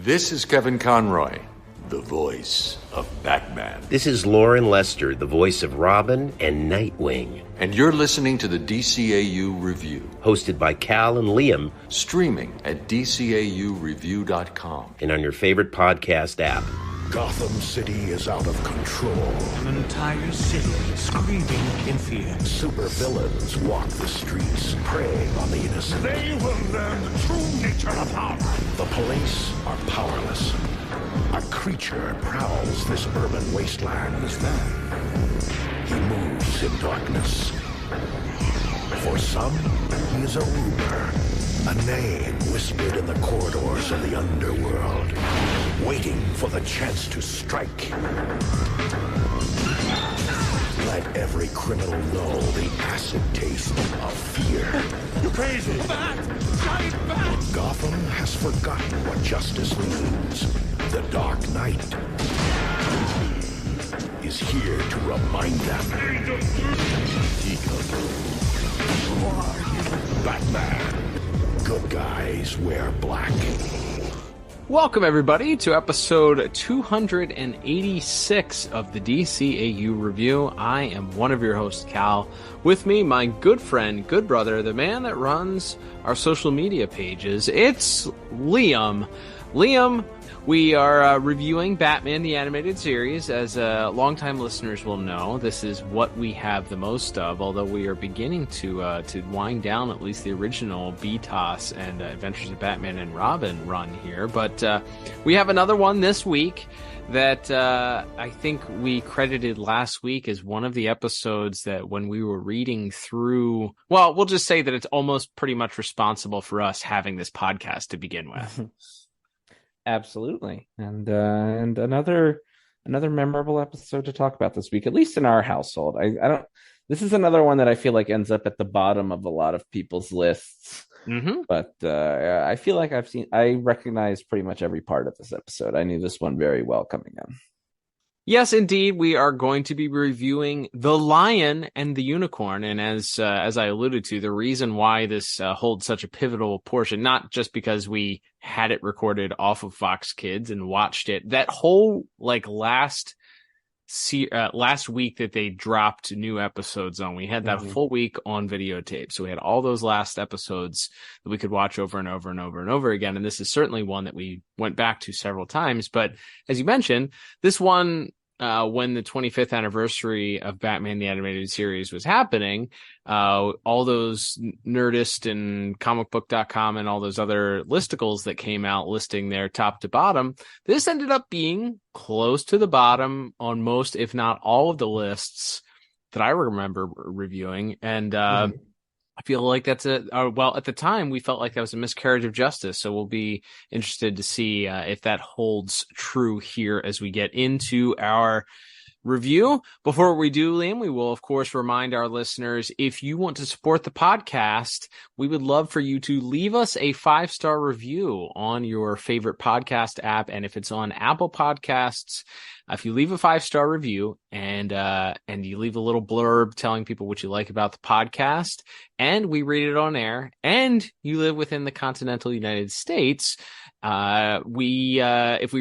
This is Kevin Conroy, the voice of Batman. This is Lauren Lester, the voice of Robin and Nightwing. And you're listening to the DCAU Review. Hosted by Cal and Liam. Streaming at DCAUreview.com. And on your favorite podcast app. Gotham City is out of control. An entire city screaming in fear. Supervillains walk the streets, preying on the innocent. They will learn the true nature of power. The police are powerless. A creature prowls this urban wasteland. Who's that? He moves in darkness. For some, he is a rumor. A name whispered in the corridors of the underworld, waiting for the chance to strike. Let every criminal know the acid taste of fear. You crazy! Bat! Giant bat! Gotham has forgotten what justice means. The Dark Knight is here to remind them. Who are you? Batman. Good guys wear black. Welcome, everybody, to episode 286 of the DCAU Review. I am one of your hosts, Cal. With me, my good friend, good brother, the man that runs our social media pages. It's Liam. Liam, we are reviewing Batman the Animated Series. As longtime listeners will know, this is what we have the most of, although we are beginning to wind down at least the original BTAS and Adventures of Batman and Robin run here. But we have another one this week that I think we credited last week as one of the episodes that when we were reading through, well, we'll just say that it's almost pretty much responsible for us having this podcast to begin with. Absolutely. And another memorable episode to talk about this week, at least in our household. I don't, this is another one that I feel like ends up at the bottom of a lot of people's lists. Mm-hmm. But I feel like I recognize pretty much every part of this episode. I knew this one very well coming in. Yes, indeed, we are going to be reviewing The Lion and the Unicorn, and as I alluded to, the reason why this holds such a pivotal portion, not just because we had it recorded off of Fox Kids and watched it, that whole last week that they dropped new episodes on, we had that full week on videotape, so we had all those last episodes that we could watch over and over and over and over again, and this is certainly one that we went back to several times. But as you mentioned, this one, when the 25th anniversary of Batman the Animated Series was happening, all those Nerdist and comicbook.com and all those other listicles that came out listing their top to bottom, this ended up being close to the bottom on most, if not all, of the lists that I remember reviewing. And I feel like that's well, at the time, we felt like that was a miscarriage of justice. So we'll be interested to see if that holds true here as we get into our review. Before we do, Liam, we will, of course, remind our listeners, if you want to support the podcast, we would love for you to leave us a 5-star review on your favorite podcast app. And if it's on Apple Podcasts, if you leave a 5-star review and you leave a little blurb telling people what you like about the podcast, and we read it on air, and you live within the continental United States, if we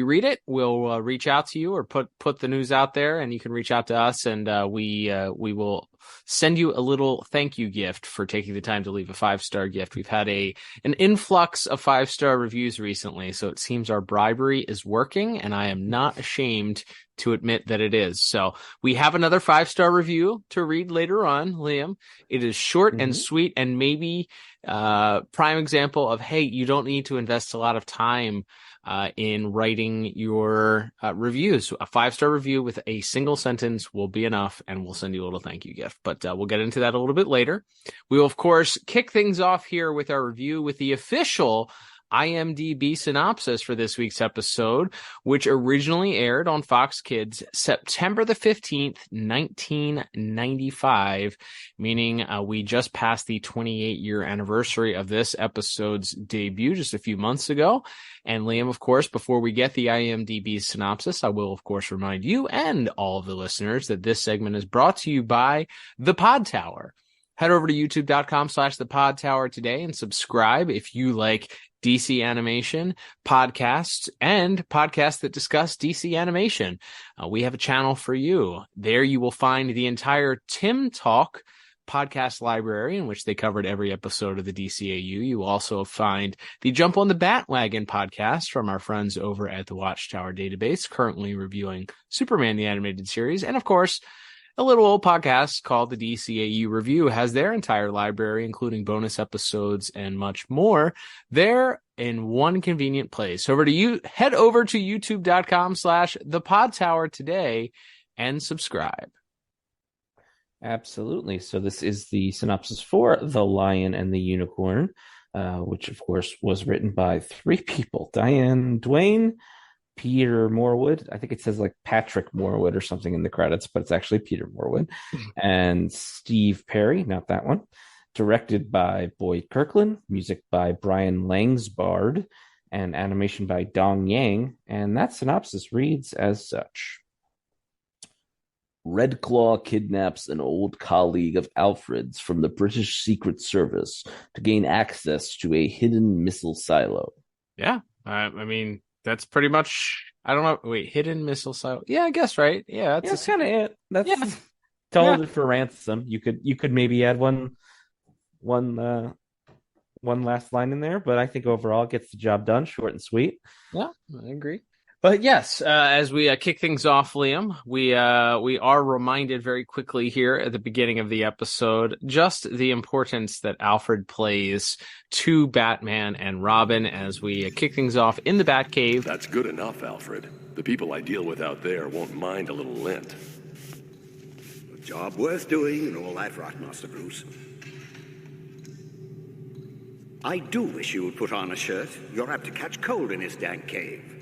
read it, we'll reach out to you or put the news out there, and you can reach out to us, and we will send you a little thank you gift for taking the time to leave a 5-star gift. We've had an influx of 5-star reviews recently, so it seems our bribery is working, and I am not ashamed to admit that it is. So we have another 5-star review to read later on, Liam. It is short and sweet, and maybe prime example of, hey, you don't need to invest a lot of time in writing your reviews. A 5-star review with a single sentence will be enough, and we'll send you a little thank you gift. But we'll get into that a little bit later. We will, of course, kick things off here with our review with the official IMDb synopsis for this week's episode, which originally aired on Fox Kids September the 15th, 1995, meaning we just passed the 28-year anniversary of this episode's debut just a few months ago. And Liam, of course, before we get the IMDb synopsis, I will, of course, remind you and all of the listeners that this segment is brought to you by The Pod Tower. Head over to youtube.com/thepodtower today and subscribe if you like DC animation, podcasts, and podcasts that discuss DC animation. We have a channel for you. There you will find the entire Tim Talk podcast library in which they covered every episode of the DCAU. You also find the Jump on the Bat-Wagon podcast from our friends over at the Watchtower Database, currently reviewing Superman the Animated Series. And of course, a little old podcast called the DCAU Review has their entire library, including bonus episodes and much more, there in one convenient place. Head over to youtube.com/thepodtower today and subscribe. Absolutely. So this is the synopsis for The Lion and the Unicorn, which of course was written by three people: Diane Duane, Peter Morwood. I think it says like Patrick Morwood or something in the credits, but it's actually Peter Morwood, and Steve Perry, not that one. Directed by Boyd Kirkland, music by Brian Langsbard, and animation by Dong Yang. And that synopsis reads as such. Redclaw kidnaps an old colleague of Alfred's from the British Secret Service to gain access to a hidden missile silo. Yeah, I mean, that's pretty much, I don't know. Wait, hidden missile silo? Yeah, I guess, right? Yeah, that's kind of it. That's totally for ransom. You could maybe add one last line in there, but I think overall it gets the job done, short and sweet. Yeah, I agree. But yes, as we kick things off, Liam, we are reminded very quickly here at the beginning of the episode just the importance that Alfred plays to Batman and Robin as we kick things off in the Batcave. That's good enough, Alfred. The people I deal with out there won't mind a little lint. A job worth doing and all that rot, Master Bruce. I do wish you would put on a shirt. You're apt to catch cold in this dank cave.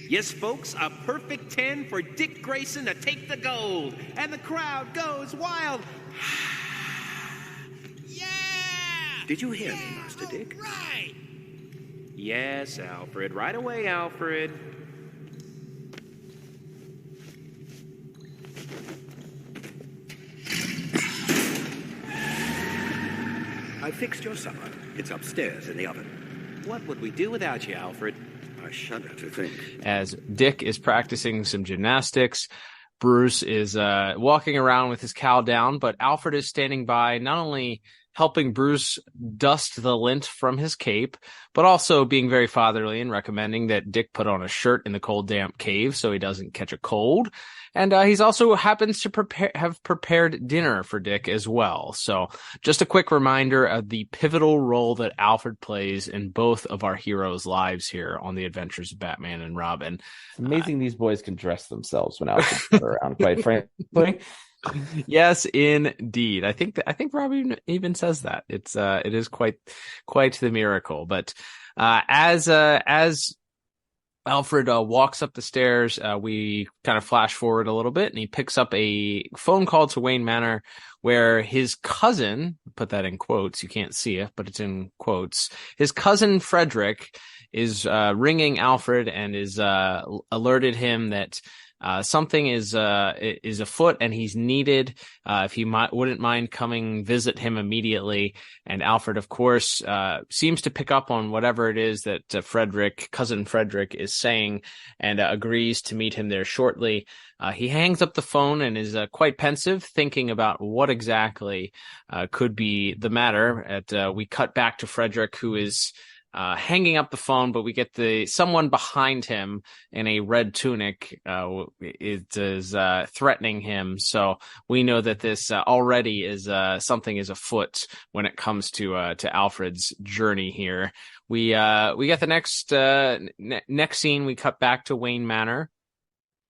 Yes, folks, a perfect 10 for Dick Grayson to take the gold. And the crowd goes wild. Yeah! Did you hear me, Master Dick? Right! Yes, Alfred. Right away, Alfred. I fixed your supper. It's upstairs in the oven. What would we do without you, Alfred? I shudder to think. As Dick is practicing some gymnastics, Bruce is walking around with his cowl down, but Alfred is standing by, not only helping Bruce dust the lint from his cape, but also being very fatherly and recommending that Dick put on a shirt in the cold, damp cave so he doesn't catch a cold. And he's also happens to have prepared dinner for Dick as well. So just a quick reminder of the pivotal role that Alfred plays in both of our heroes' lives here on the adventures of Batman and Robin. It's amazing these boys can dress themselves when Alfred's around, quite frankly. Yes, indeed. I think Robbie even says that. It is quite the miracle. But as Alfred walks up the stairs, we kind of flash forward a little bit, and he picks up a phone call to Wayne Manor, where his cousin, put that in quotes, you can't see it, but it's in quotes, his cousin Frederick is ringing Alfred and is alerted him that something is afoot and he's needed. If he wouldn't mind coming visit him immediately. And Alfred, of course, seems to pick up on whatever it is that cousin Frederick is saying, and agrees to meet him there shortly. He hangs up the phone and is quite pensive, thinking about what exactly could be the matter. We cut back to Frederick, who is hanging up the phone, but we get someone behind him in a red tunic is threatening him. So we know that this already is something is afoot when it comes to Alfred's journey here. We get the next scene. We cut back to Wayne Manor,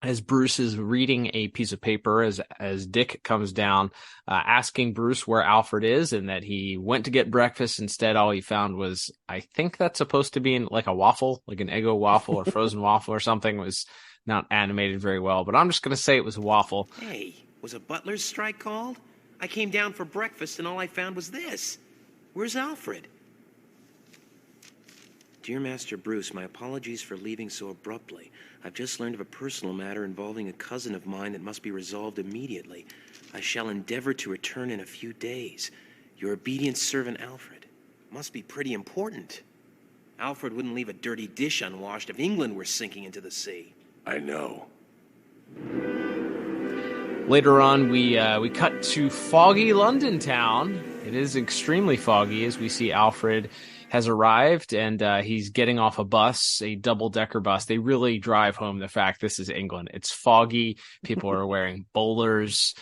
as Bruce is reading a piece of paper as Dick comes down, asking Bruce where Alfred is, and that he went to get breakfast. Instead, all he found was, I think that's supposed to be in like a waffle, like an Eggo waffle or frozen waffle or something. It was not animated very well, but I'm just going to say it was a waffle. Hey, was a butler's strike called? I came down for breakfast and all I found was this. Where's Alfred? Dear Master Bruce, my apologies for leaving so abruptly. I've just learned of a personal matter involving a cousin of mine that must be resolved immediately. I shall endeavor to return in a few days. Your obedient servant, Alfred. Must be pretty important. Alfred wouldn't leave a dirty dish unwashed if England were sinking into the sea. I know. Later on, we cut to foggy London town. It is extremely foggy as we see Alfred has arrived and he's getting off a bus, a double-decker bus. They really drive home the fact this is England. It's foggy. People are wearing bowlers.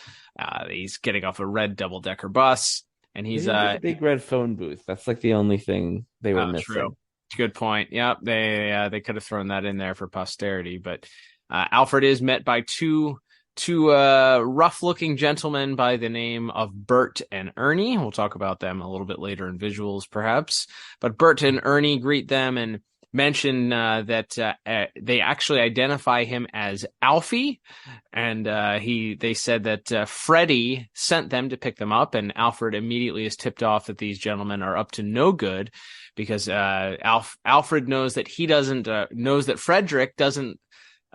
He's getting off a red double-decker bus, and he's a big red phone booth. That's like the only thing they were missing. True. Good point. Yep, they could have thrown that in there for posterity, but Alfred is met by two rough-looking gentlemen by the name of Bert and Ernie. We'll talk about them a little bit later in visuals, perhaps. But Bert and Ernie greet them and mention that they actually identify him as Alfie, and they said that Freddie sent them to pick them up, and Alfred immediately is tipped off that these gentlemen are up to no good because Alfred knows that he doesn't knows that Frederick doesn't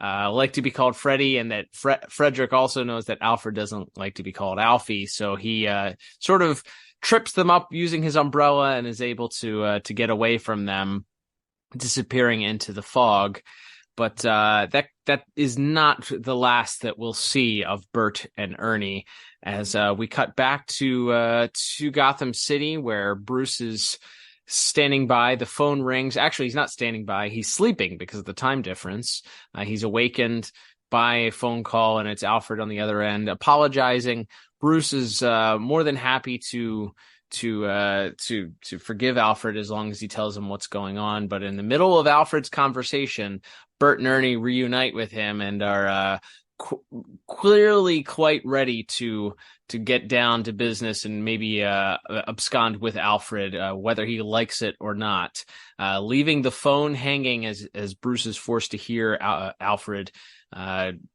like to be called Freddie, and that Frederick also knows that Alfred doesn't like to be called Alfie. So he sort of trips them up using his umbrella and is able to get away from them, disappearing into the fog. But that is not the last that we'll see of Bert and Ernie, as we cut back to Gotham City, where Bruce is standing by. The phone rings. Actually, he's not standing by. He's sleeping because of the time difference. He's awakened by a phone call, and it's Alfred on the other end apologizing. Bruce is more than happy to forgive Alfred as long as he tells him what's going on. But in the middle of Alfred's conversation, Bert and Ernie reunite with him and are clearly quite ready to get down to business and maybe abscond with Alfred, whether he likes it or not, leaving the phone hanging as Bruce is forced to hear Alfred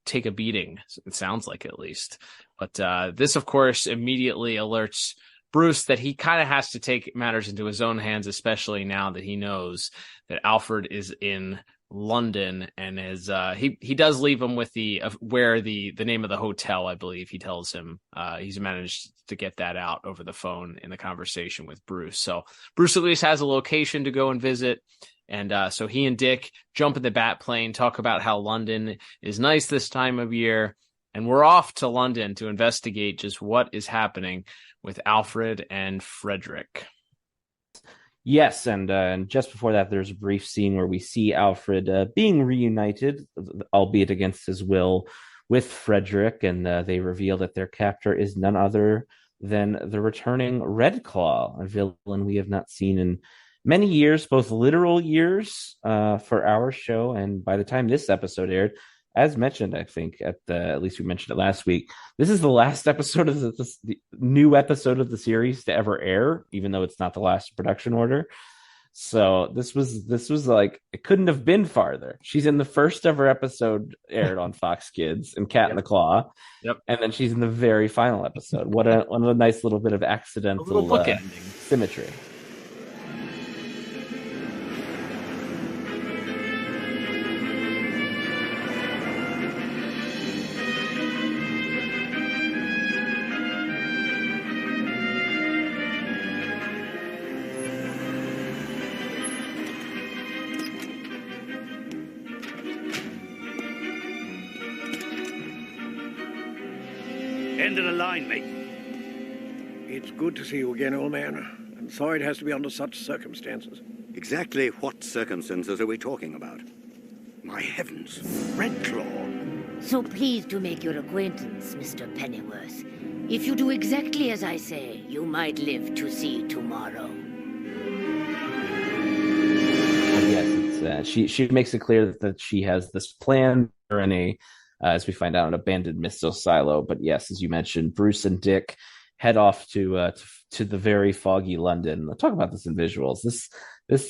take a beating. It sounds like, at least. But this, of course, immediately alerts Bruce that he kind of has to take matters into his own hands, especially now that he knows that Alfred is in London, and he does leave him with the name of the hotel. I believe he tells him he's managed to get that out over the phone in the conversation with Bruce. So Bruce at least has a location to go and visit, and so he and Dick jump in the bat plane, talk about how London is nice this time of year, and we're off to London to investigate just what is happening with Alfred and Frederick. Yes, and just before that, there's a brief scene where we see Alfred being reunited, albeit against his will, with Frederick, and they reveal that their captor is none other than the returning Redclaw, a villain we have not seen in many years, both literal years for our show, and by the time this episode aired, as mentioned, I think at least we mentioned it last week, this is the last episode of the new episode of the series to ever air, even though it's not the last production order. So this was like, it couldn't have been farther. She's in the first ever episode aired on Fox Kids and Cat in the Claw. Yep. And then she's in the very final episode. What a nice little bit of accidental symmetry. End of the line, mate. It's good to see you again, old man. I'm sorry it has to be under such circumstances. Exactly what circumstances are we talking about? My heavens, Redclaw. So pleased to make your acquaintance, Mr. Pennyworth. If you do exactly as I say, you might live to see tomorrow. Yes, she makes it clear that she has this plan for as we find out, an abandoned missile silo. But yes, as you mentioned, Bruce and Dick head off to the very foggy London. Let's talk about this in visuals. This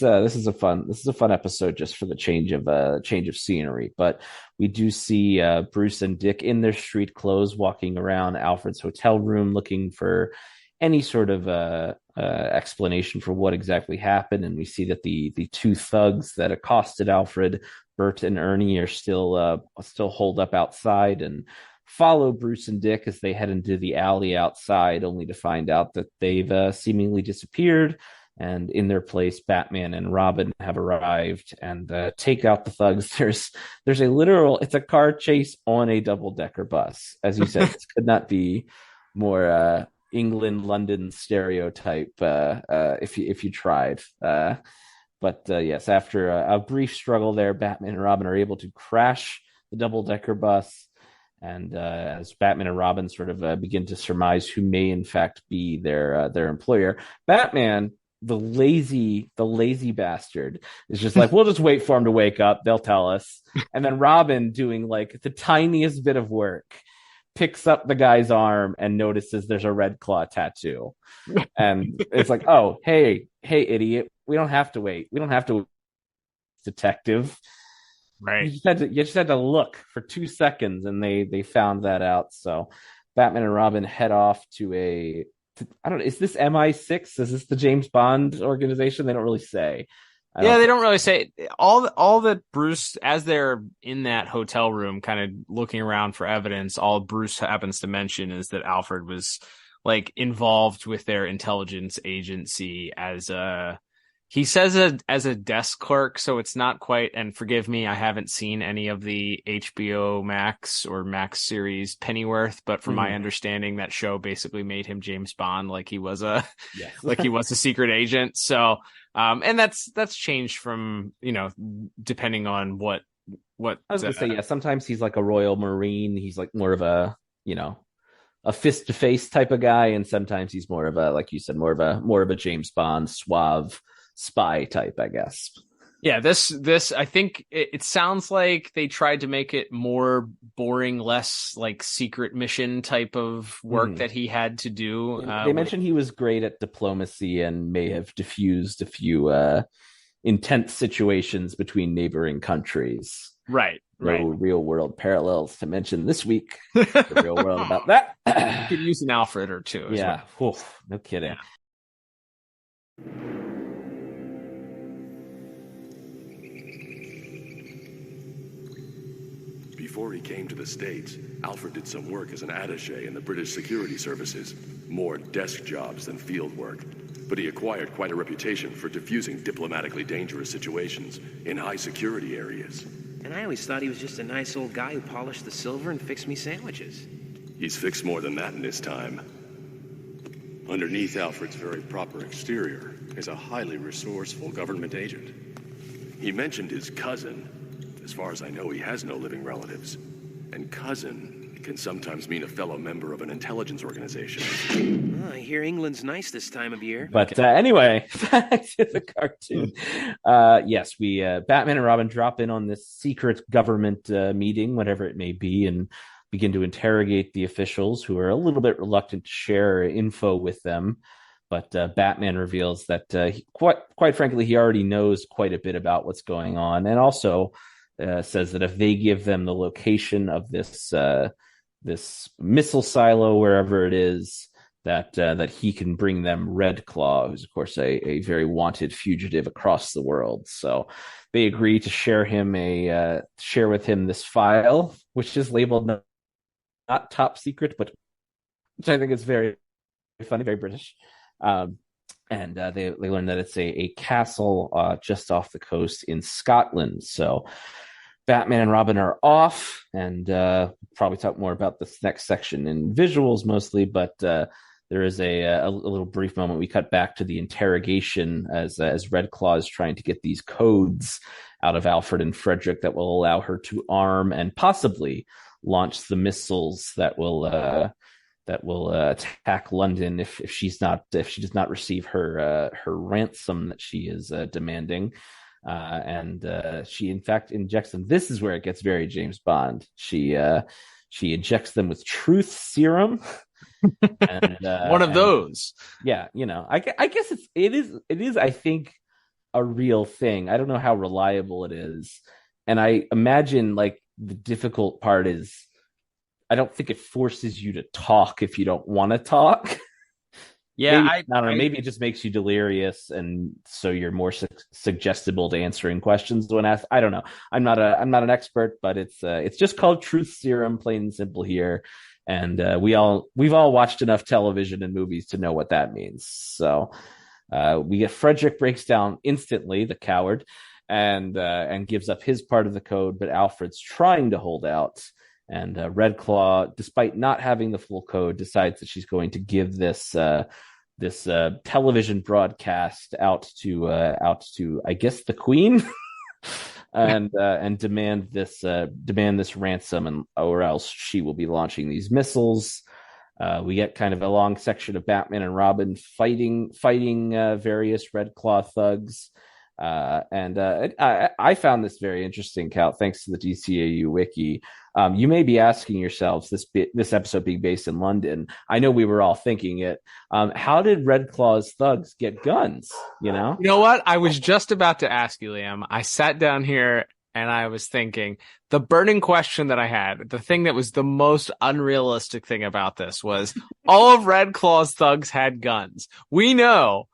is a fun episode just for the change of scenery. But we do see Bruce and Dick in their street clothes walking around Alfred's hotel room looking for any sort of explanation for what exactly happened, and we see that the two thugs that accosted Alfred, Bert and Ernie, are still holed up outside and follow Bruce and Dick as they head into the alley outside, only to find out that they've seemingly disappeared. And in their place, Batman and Robin have arrived and take out the thugs. There's a literal, it's a car chase on a double-decker bus. As you said, this could not be more England, London stereotype if you tried. But yes, after a brief struggle there, Batman and Robin are able to crash the double-decker bus. And as Batman and Robin sort of begin to surmise who may in fact be their employer, Batman, the lazy bastard, is just like, we'll just wait for him to wake up. They'll tell us. And then Robin, doing like the tiniest bit of work, picks up the guy's arm and notices there's a Redclaw tattoo. And it's like, oh, hey, idiot. We don't have to wait. We don't have to, detective. Right. You just had to look for 2 seconds, and they found that out. So Batman and Robin head off to I don't know. Is this MI6? Is this the James Bond organization? They don't really say. They don't really say. All that Bruce, as they're in that hotel room, kind of looking around for evidence, all Bruce happens to mention is that Alfred was like involved with their intelligence agency as he says as a desk clerk, so it's not quite, and forgive me, I haven't seen any of the HBO Max or Max series Pennyworth, but from my understanding, that show basically made him James Bond, like he was a secret agent. So, and that's changed from, depending on what I was gonna say, yeah, sometimes he's like a Royal Marine, he's like more of a fist to face type of guy, and sometimes he's more of a, like you said, more of a James Bond suave spy type, I guess. Yeah, this I think it sounds like they tried to make it more boring, less like secret mission type of work that he had to do. They mentioned he was great at diplomacy and may have diffused a few intense situations between neighboring countries. Right. No real world parallels to mention this week. The real world about that. You could use an Alfred or two. Yeah. Oof, no kidding. Yeah. Before he came to the States, Alfred did some work as an attaché in the British security services. More desk jobs than field work. But he acquired quite a reputation for diffusing diplomatically dangerous situations in high security areas. And I always thought he was just a nice old guy who polished the silver and fixed me sandwiches. He's fixed more than that in his time. Underneath Alfred's very proper exterior is a highly resourceful government agent. He mentioned his cousin. As far as I know, he has no living relatives. And cousin can sometimes mean a fellow member of an intelligence organization. I hear England's nice this time of year. But anyway, back to the cartoon. Yes, we Batman and Robin drop in on this secret government meeting, whatever it may be, and begin to interrogate the officials, who are a little bit reluctant to share info with them. But Batman reveals that quite frankly, he already knows quite a bit about what's going on, and also says that if they give them the location of this missile silo, wherever it is, that he can bring them Redclaw, who's of course a very wanted fugitive across the world. So they agree to share with him this file, which is labeled not top secret, but which I think is very funny, very British. And they learn that it's a castle just off the coast in Scotland. So Batman and Robin are off, and probably talk more about this next section in visuals mostly, but there is a little brief moment. We cut back to the interrogation as Redclaw is trying to get these codes out of Alfred and Frederick that will allow her to arm and possibly launch the missiles that will attack London if she does not receive her ransom that she is demanding. And she in fact injects them. This is where it gets very James Bond. She injects them with truth serum. And, one of those. Yeah, I guess it is I think a real thing. I don't know how reliable it is, and I imagine like the difficult part is I don't think it forces you to talk if you don't want to talk. Yeah, maybe, I don't know. Maybe it just makes you delirious, and so you're more suggestible to answering questions when asked. I don't know. I'm not an expert, but it's just called truth serum, plain and simple here. And we've all watched enough television and movies to know what that means. So we get Frederick breaks down instantly, the coward, and gives up his part of the code, but Alfred's trying to hold out. And Redclaw, despite not having the full code, decides that she's going to give this television broadcast out to I guess the Queen, and demand this ransom, or else she will be launching these missiles. We get kind of a long section of Batman and Robin fighting various Redclaw thugs. I found this very interesting, Cal, thanks to the DCAU wiki. You may be asking yourselves, this episode being based in London, I know we were all thinking it. How did Redclaw's thugs get guns? You know what? I was just about to ask you, Liam. I sat down here and I was thinking the burning question that I had, the thing that was the most unrealistic thing about this was all of Redclaw's thugs had guns. We know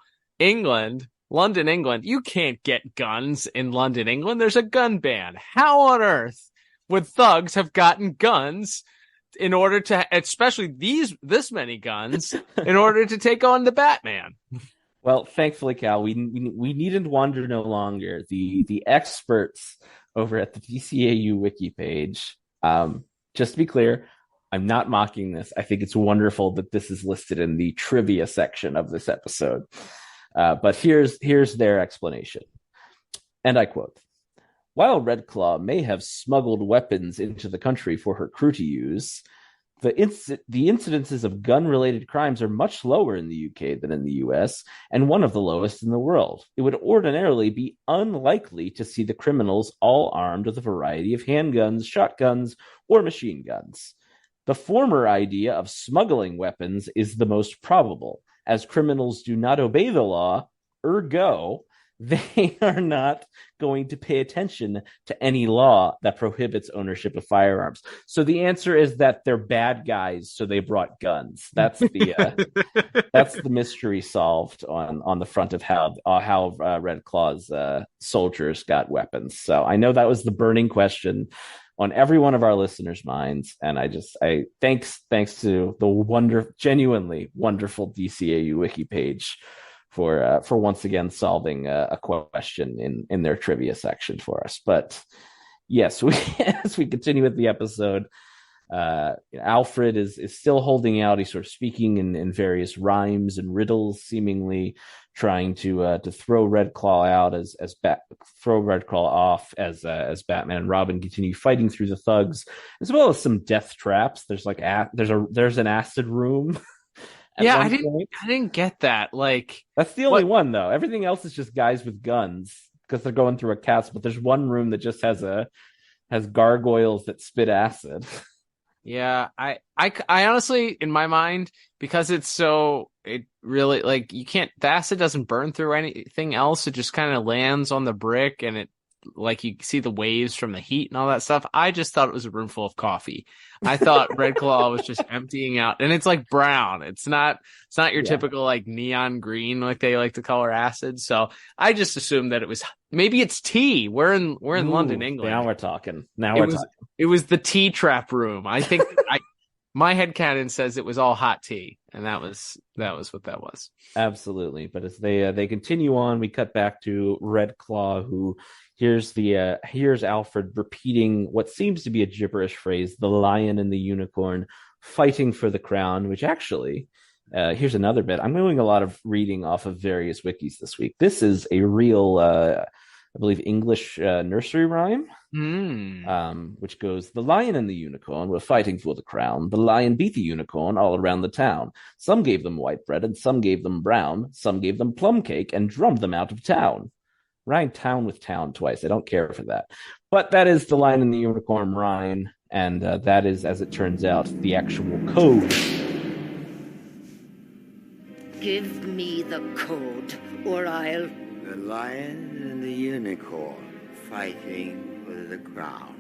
London, England, you can't get guns in London, England. There's a gun ban. How on earth would thugs have gotten guns in order to, especially this many guns, in order to take on the Batman? Well, thankfully, Cal, we needn't wander no longer. The experts over at the DCAU wiki page, just to be clear, I'm not mocking this. I think it's wonderful that this is listed in the trivia section of this episode. But here's their explanation. And I quote, "While Redclaw may have smuggled weapons into the country for her crew to use, the incidences of gun-related crimes are much lower in the UK than in the US, and one of the lowest in the world. It would ordinarily be unlikely to see the criminals all armed with a variety of handguns, shotguns, or machine guns. The former idea of smuggling weapons is the most probable, as criminals do not obey the law, ergo, they are not going to pay attention to any law that prohibits ownership of firearms." So the answer is that they're bad guys, so they brought guns. That's the mystery solved on the front of how Redclaw's soldiers got weapons. So I know that was the burning question on every one of our listeners' minds, and I thanks to the genuinely wonderful DCAU wiki page for once again solving a question in their trivia section for us. But yes, as we continue with the episode, Alfred is still holding out. He's sort of speaking in various rhymes and riddles, seemingly trying to throw Redclaw out throw Redclaw off as Batman and Robin continue fighting through the thugs, as well as some death traps. There's there's an acid room. Yeah, I didn't get that. Like, that's the only one though. Everything else is just guys with guns because they're going through a castle. But there's one room that just has gargoyles that spit acid. Yeah, I honestly, in my mind, because it really, like, you can't, the acid doesn't burn through anything else. It just kind of lands on the brick, and it, like, you see the waves from the heat and all that stuff. I just thought it was a room full of coffee. I thought Redclaw was just emptying out, and it's like brown. It's not your typical like neon green like they like to color acid. So I just assumed that it was, maybe it's tea. We're in London, England. Now we're talking. It was the tea trap room. I think my headcanon says it was all hot tea, and that was what that was. Absolutely. But as they continue on, we cut back to Redclaw, who hears Alfred repeating what seems to be a gibberish phrase, "the lion and the unicorn fighting for the crown," which actually, here's another bit. I'm doing a lot of reading off of various wikis this week. This is a real, I believe, English nursery rhyme, which goes, "The lion and the unicorn were fighting for the crown. The lion beat the unicorn all around the town. Some gave them white bread and some gave them brown. Some gave them plum cake and drummed them out of town." Rhyme town with town twice. I don't care for that. But that is the lion and the unicorn rhyme, and that is, as it turns out, the actual code. Give me the code, or I'll... The lion and the unicorn fighting for the crown.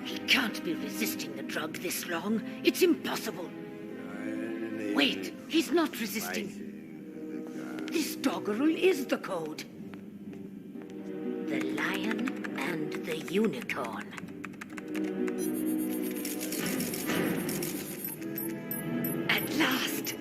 He can't be resisting the drug this long. It's impossible. The lion and the Wait, he's not resisting. This doggerel is the code. The lion and the unicorn. At last!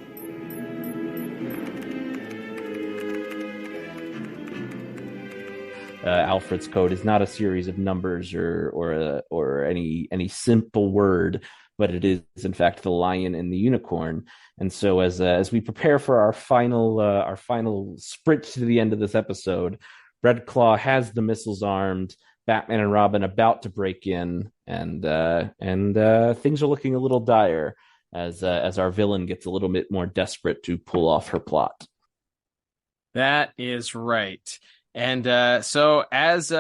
Alfred's code is not a series of numbers or any simple word, but it is in fact the lion and the unicorn. And so as we prepare for our final sprint to the end of this episode, Redclaw has the missiles armed. Batman and Robin about to break in, and things are looking a little dire as our villain gets a little bit more desperate to pull off her plot. That is right. And so as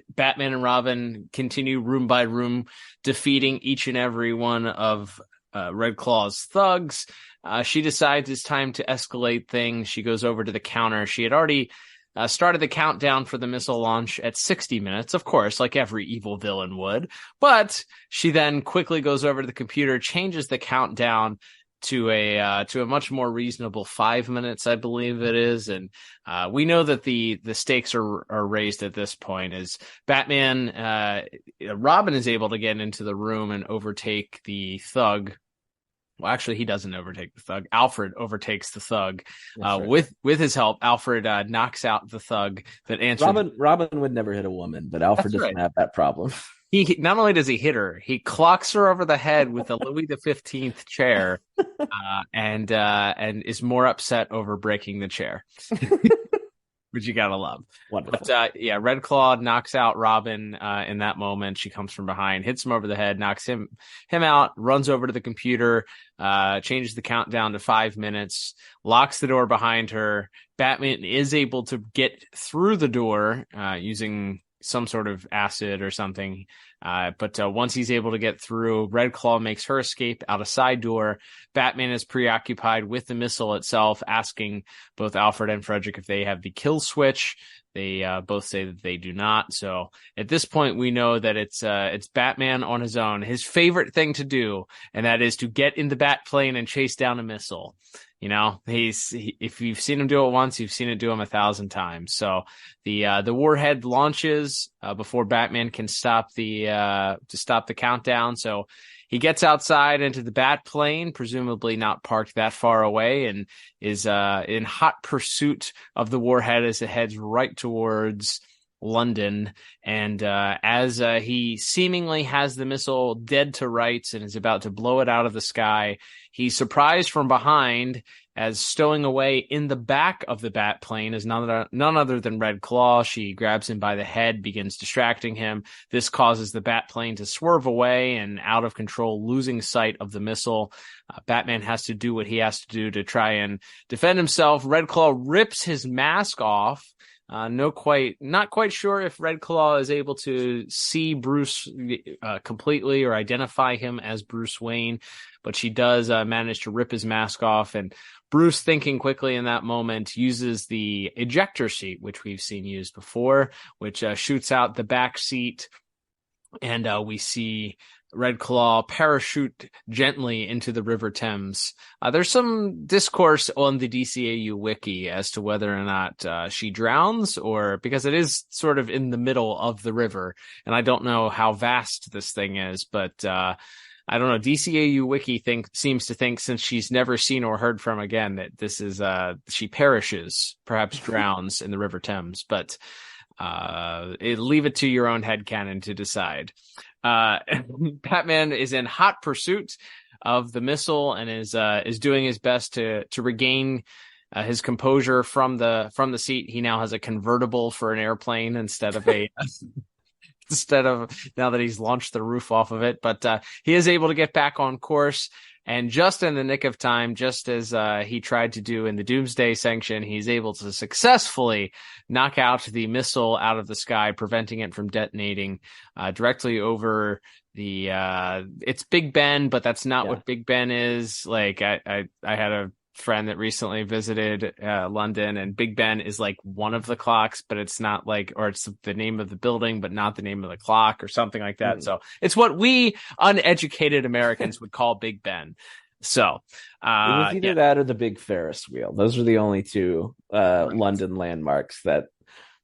Batman and Robin continue room by room defeating each and every one of Redclaw's thugs, she decides it's time to escalate things. She goes over to the counter. She had already started the countdown for the missile launch at 60 minutes, of course, like every evil villain would. But she then quickly goes over to the computer, changes the countdown to a much more reasonable 5 minutes, I believe it is. And we know that the stakes are raised at this point as Batman, Robin is able to get into the room and overtake the thug. Well, actually, he doesn't overtake the thug. Alfred overtakes the thug. Right. With his help, Alfred knocks out the thug that answered. Robin would never hit a woman, but Alfred doesn't have that problem. He not only does he hit her, he clocks her over the head with a Louis XV chair, and is more upset over breaking the chair. Which you gotta love. Wonderful. But Redclaw knocks out Robin in that moment. She comes from behind, hits him over the head, knocks him out, runs over to the computer, changes the countdown to 5 minutes, locks the door behind her. Batman is able to get through the door using some sort of acid or something. But once he's able to get through, Redclaw makes her escape out a side door. Batman is preoccupied with the missile itself, asking both Alfred and Frederick if they have the kill switch. They both say that they do not. So at this point, we know that it's Batman on his own, his favorite thing to do, and that is to get in the bat plane and chase down a missile. You know, if you've seen him do it once, you've seen it do him 1,000 times. So the warhead launches before Batman can stop the countdown. So he gets outside into the bat plane, presumably not parked that far away, and is in hot pursuit of the warhead as it heads right towards London. And as he seemingly has the missile dead to rights and is about to blow it out of the sky, he's surprised from behind as stowing away in the back of the bat plane is none other than Redclaw. She grabs him by the head, begins distracting him. This causes the bat plane to swerve away and out of control, losing sight of the missile. Batman has to do what he has to do to try and defend himself. Redclaw rips his mask off. Not quite sure if Redclaw is able to see Bruce completely or identify him as Bruce Wayne, but she does manage to rip his mask off. And Bruce, thinking quickly in that moment, uses the ejector seat, which we've seen used before, which shoots out the back seat, and we see Redclaw parachute gently into the River Thames. There's some discourse on the DCAU wiki as to whether or not she drowns, or because it is sort of in the middle of the river, and I don't know how vast this thing is, but I don't know. DCAU wiki seems to think, since she's never seen or heard from again, that this is she perishes, perhaps drowns in the River Thames. But leave it to your own headcanon to decide. Batman is in hot pursuit of the missile and is doing his best to regain his composure from the seat. He now has a convertible for an airplane instead of now that he's launched the roof off of it. But he is able to get back on course. And just in the nick of time, just as he tried to do in the Doomsday Sanction, he's able to successfully knock out the missile out of the sky, preventing it from detonating directly over the it's Big Ben, but that's not what Big Ben is. Like I had a friend that recently visited London, and Big Ben is like one of the clocks, but it's not like, or it's the name of the building, but not the name of the clock or something like that. So it's what we uneducated Americans would call Big Ben. So it was either that or the big Ferris wheel. Those are the only two London landmarks that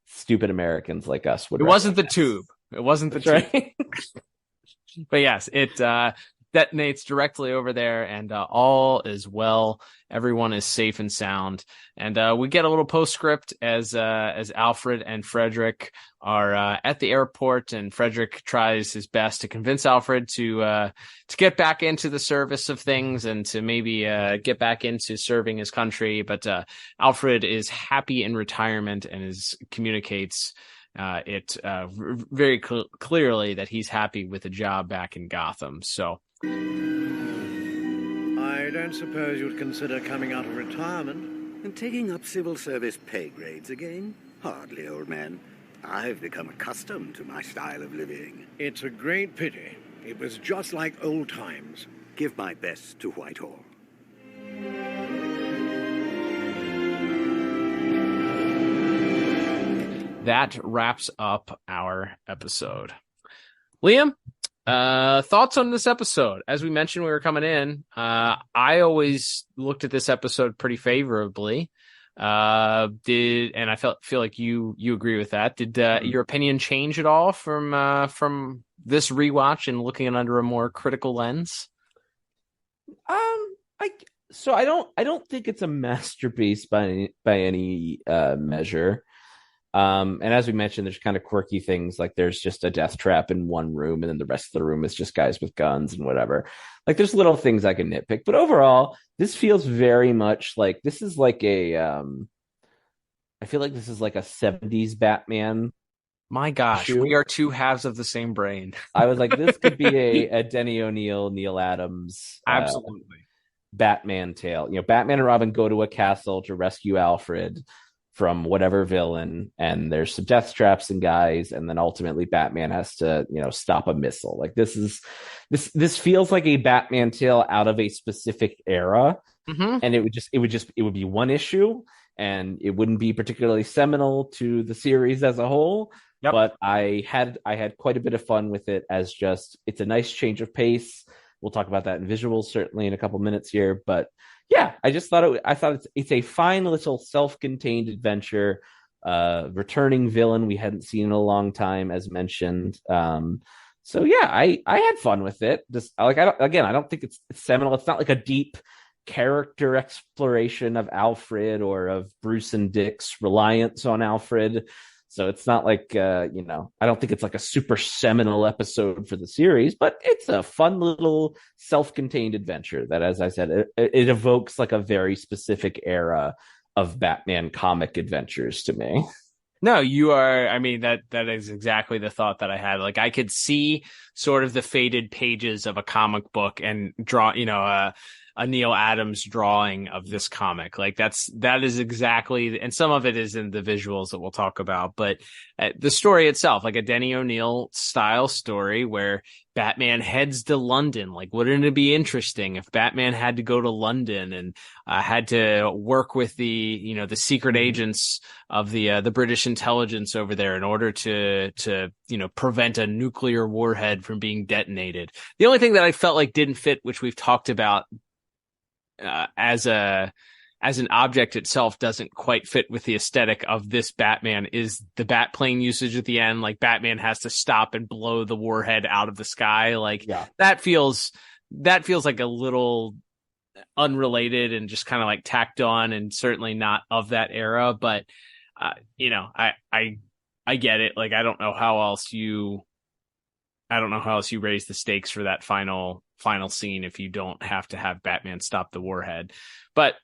stupid Americans like us would. It wasn't the tube. It wasn't the tube. Right. But yes, it detonates directly over there, and all is well. Everyone is safe and sound, and we get a little postscript as Alfred and Frederick are at the airport, and Frederick tries his best to convince Alfred to get back into the service of things and to maybe get back into serving his country. But Alfred is happy in retirement and communicates very clearly that he's happy with a job back in Gotham. So I don't suppose you'd consider coming out of retirement and taking up civil service pay grades again? Hardly, old man. I've become accustomed to my style of living. It's a great pity. It was just like old times. Give my best to Whitehall. That wraps up our episode. Liam, thoughts on this episode? As we mentioned, we were coming in. I always looked at this episode pretty favorably. And I feel like you agree with that. Did your opinion change at all from this rewatch and looking at it under a more critical lens? I don't think it's a masterpiece by any measure. And as we mentioned, there's kind of quirky things, like there's just a death trap in one room, and then the rest of the room is just guys with guns and whatever. Like, there's little things I can nitpick, but overall, this feels very much like this is like I feel like this is like a 70s Batman. My gosh, we are two halves of the same brain. I was like, this could be a Denny O'Neil, Neil Adams, absolutely Batman tale. Batman and Robin go to a castle to rescue Alfred from whatever villain, and there's some death traps and guys, and then ultimately Batman has to stop a missile. Like, this feels like a Batman tale out of a specific era. And it would be one issue, and it wouldn't be particularly seminal to the series as a whole. Yep. But I had quite a bit of fun with it, as just, it's a nice change of pace. We'll talk about that in visuals certainly in a couple minutes here, but yeah, I just thought it's a fine little self-contained adventure. Returning villain we hadn't seen in a long time, as mentioned. So yeah, I had fun with it. Just I don't think it's seminal. It's not like a deep character exploration of Alfred or of Bruce and Dick's reliance on Alfred. So it's not like, I don't think it's like a super seminal episode for the series, but it's a fun little self-contained adventure that, as I said, it evokes like a very specific era of Batman comic adventures to me. No, you are. I mean, that is exactly the thought that I had. Like, I could see sort of the faded pages of a comic book and draw, a Neil Adams drawing of this comic. Like, that is exactly, and some of it is in the visuals that we'll talk about, but the story itself, like a Denny O'Neil style story where Batman heads to London. Like, wouldn't it be interesting if Batman had to go to London and had to work with the secret agents of the British intelligence over there in order to prevent a nuclear warhead from being detonated. The only thing that I felt like didn't fit, which we've talked about, as an object itself doesn't quite fit with the aesthetic of this Batman, is the bat plane usage at the end. Like, Batman has to stop and blow the warhead out of the sky. Like, that feels like a little unrelated and just kind of like tacked on, and certainly not of that era. But I get it. Like, I don't know how else you raise the stakes for that final scene if you don't have to have Batman stop the warhead. But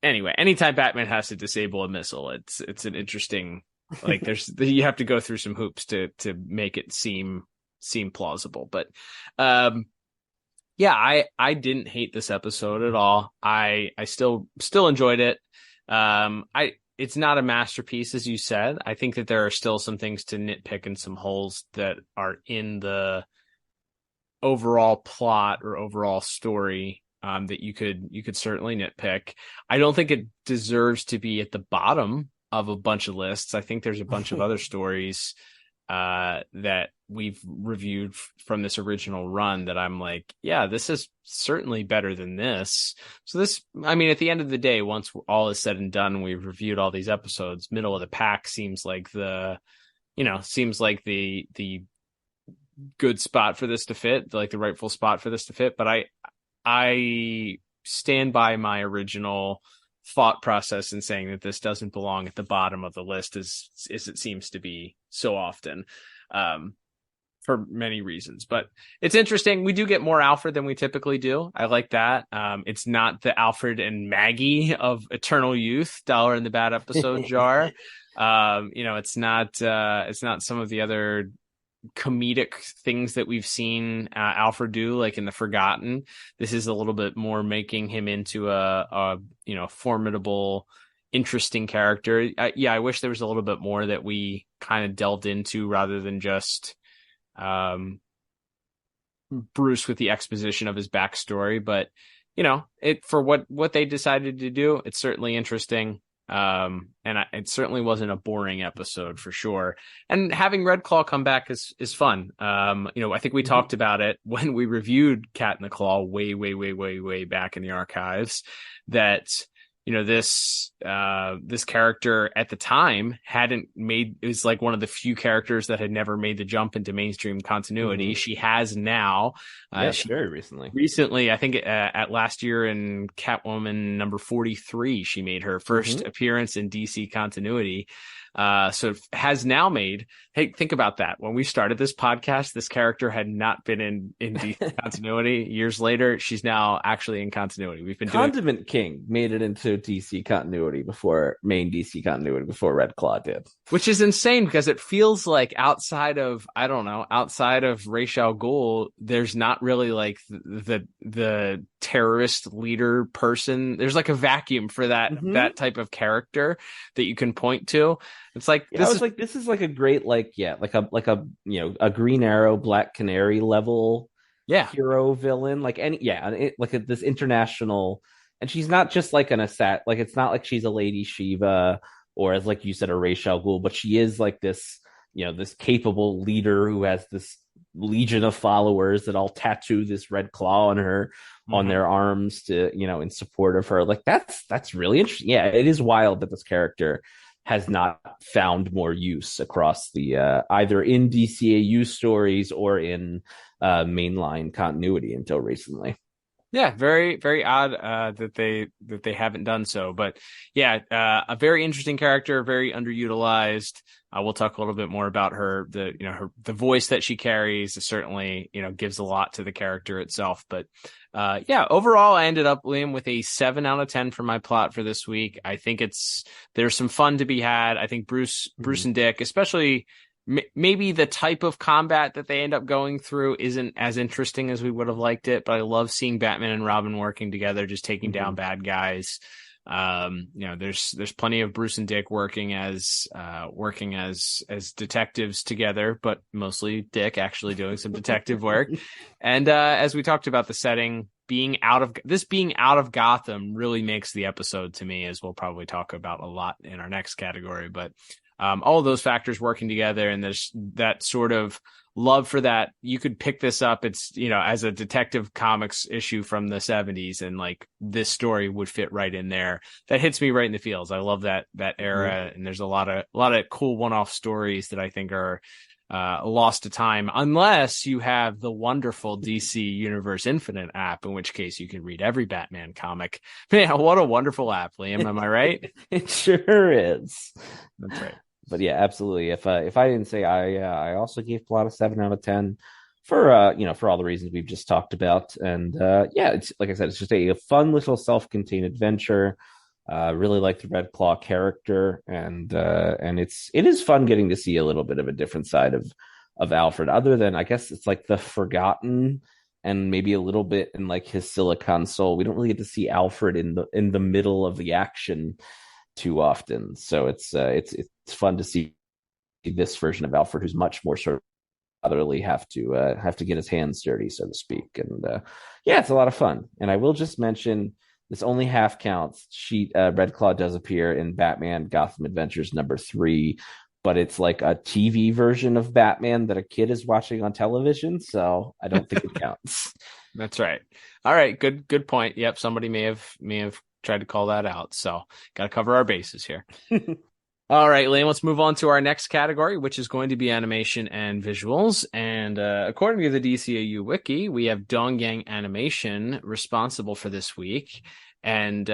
anyway, anytime Batman has to disable a missile, it's an interesting, like, you have to go through some hoops to make it seem plausible. But yeah, I didn't hate this episode at all. I still enjoyed it. It's not a masterpiece, as you said. I think that there are still some things to nitpick and some holes that are in the overall plot or overall story that you could certainly nitpick. I don't think it deserves to be at the bottom of a bunch of lists. I think there's a bunch of other stories that we've reviewed from this original run that I'm like, yeah, this is certainly better than this. So this, I mean, at the end of the day, once all is said and done, we've reviewed all these episodes, middle of the pack seems like the good spot for this to fit, like the rightful spot for this to fit. But I stand by my original thought process in saying that this doesn't belong at the bottom of the list as it seems to be so often, for many reasons. But it's interesting. We do get more Alfred than we typically do. I like that. It's not the Alfred and Maggie of Eternal Youth, Dollar in the Bad episode jar. It's not some of the other comedic things that we've seen Alfred do, like in The Forgotten. This is a little bit more making him into a formidable, interesting character. I wish there was a little bit more that we kind of delved into rather than just Bruce with the exposition of his backstory. But it for what they decided to do, it's certainly interesting. It certainly wasn't a boring episode for sure. And having Redclaw come back is fun. I think we talked about it when we reviewed Cat in the Claw way back in the archives, that this character at the time it was like one of the few characters that had never made the jump into mainstream continuity. She has now. Very recently, I think at last year in Catwoman number 43, she made her first appearance in DC continuity. So has now made, hey, think about that. When we started this podcast, this character had not been in DC continuity. Years later, she's now actually in continuity. We've been Condiment King made it into DC continuity main DC continuity before Redclaw did. Which is insane because it feels like outside of Ra's al Ghul, there's not really like the terrorist leader person. There's like a vacuum for that type of character that you can point to. It's like this is like a great a Green Arrow, Black Canary level hero villain, this international. And she's not just like an assassin. Like, it's not like she's a Lady Shiva or, as like you said, a Ra's al Ghul, but she is like this, this capable leader who has this legion of followers that all tattoo this red claw on her on their arms to, in support of her. Like, that's really interesting. Yeah, it is wild that this character has not found more use across the either in DCAU stories or in mainline continuity until recently. Yeah, very, very odd that they haven't done so. But yeah, a very interesting character, very underutilized. We'll talk a little bit more about her. The voice that she carries certainly gives a lot to the character itself. But overall, I ended up, Liam, with a 7 out of 10 for my plot for this week. I think there's some fun to be had. I think Bruce and Dick, especially. Maybe the type of combat that they end up going through isn't as interesting as we would have liked it, but I love seeing Batman and Robin working together, just taking down bad guys. There's plenty of Bruce and Dick working as detectives together, but mostly Dick actually doing some detective work. And as we talked about, the setting being out of Gotham really makes the episode, to me, as we'll probably talk about a lot in our next category, but. All of those factors working together, and there's that sort of love for that. You could pick this up. It's, as a Detective Comics issue from the 70s, and like this story would fit right in there. That hits me right in the feels. I love that era, and there's a lot of cool one-off stories that I think are lost to time, unless you have the wonderful DC Universe Infinite app, in which case you can read every Batman comic. Man, what a wonderful app, Liam. Am I right? It sure is. That's right. But yeah, absolutely. If I didn't say, I also gave plot a 7 out of 10 for for all the reasons we've just talked about. And it's like I said, it's just a fun little self-contained adventure. Really like the Redclaw character, and it is fun getting to see a little bit of a different side of Alfred, other than, I guess, it's like the Forgotten and maybe a little bit in like his Silicon Soul. We don't really get to see Alfred in the middle of the action too often, so it's fun to see this version of Alfred, who's much more sort fatherly have to get his hands dirty, so to speak. And yeah, it's a lot of fun. And I will just mention this only half counts. Redclaw does appear in Batman Gotham Adventures #3, but it's like a TV version of Batman that a kid is watching on television, so I don't think it counts. That's right. All right, good point. Yep, somebody may have tried to call that out, so got to cover our bases here. All right, Lane, let's move on to our next category, which is going to be animation and visuals. And according to the DCAU wiki, we have Dongyang Animation responsible for this week. And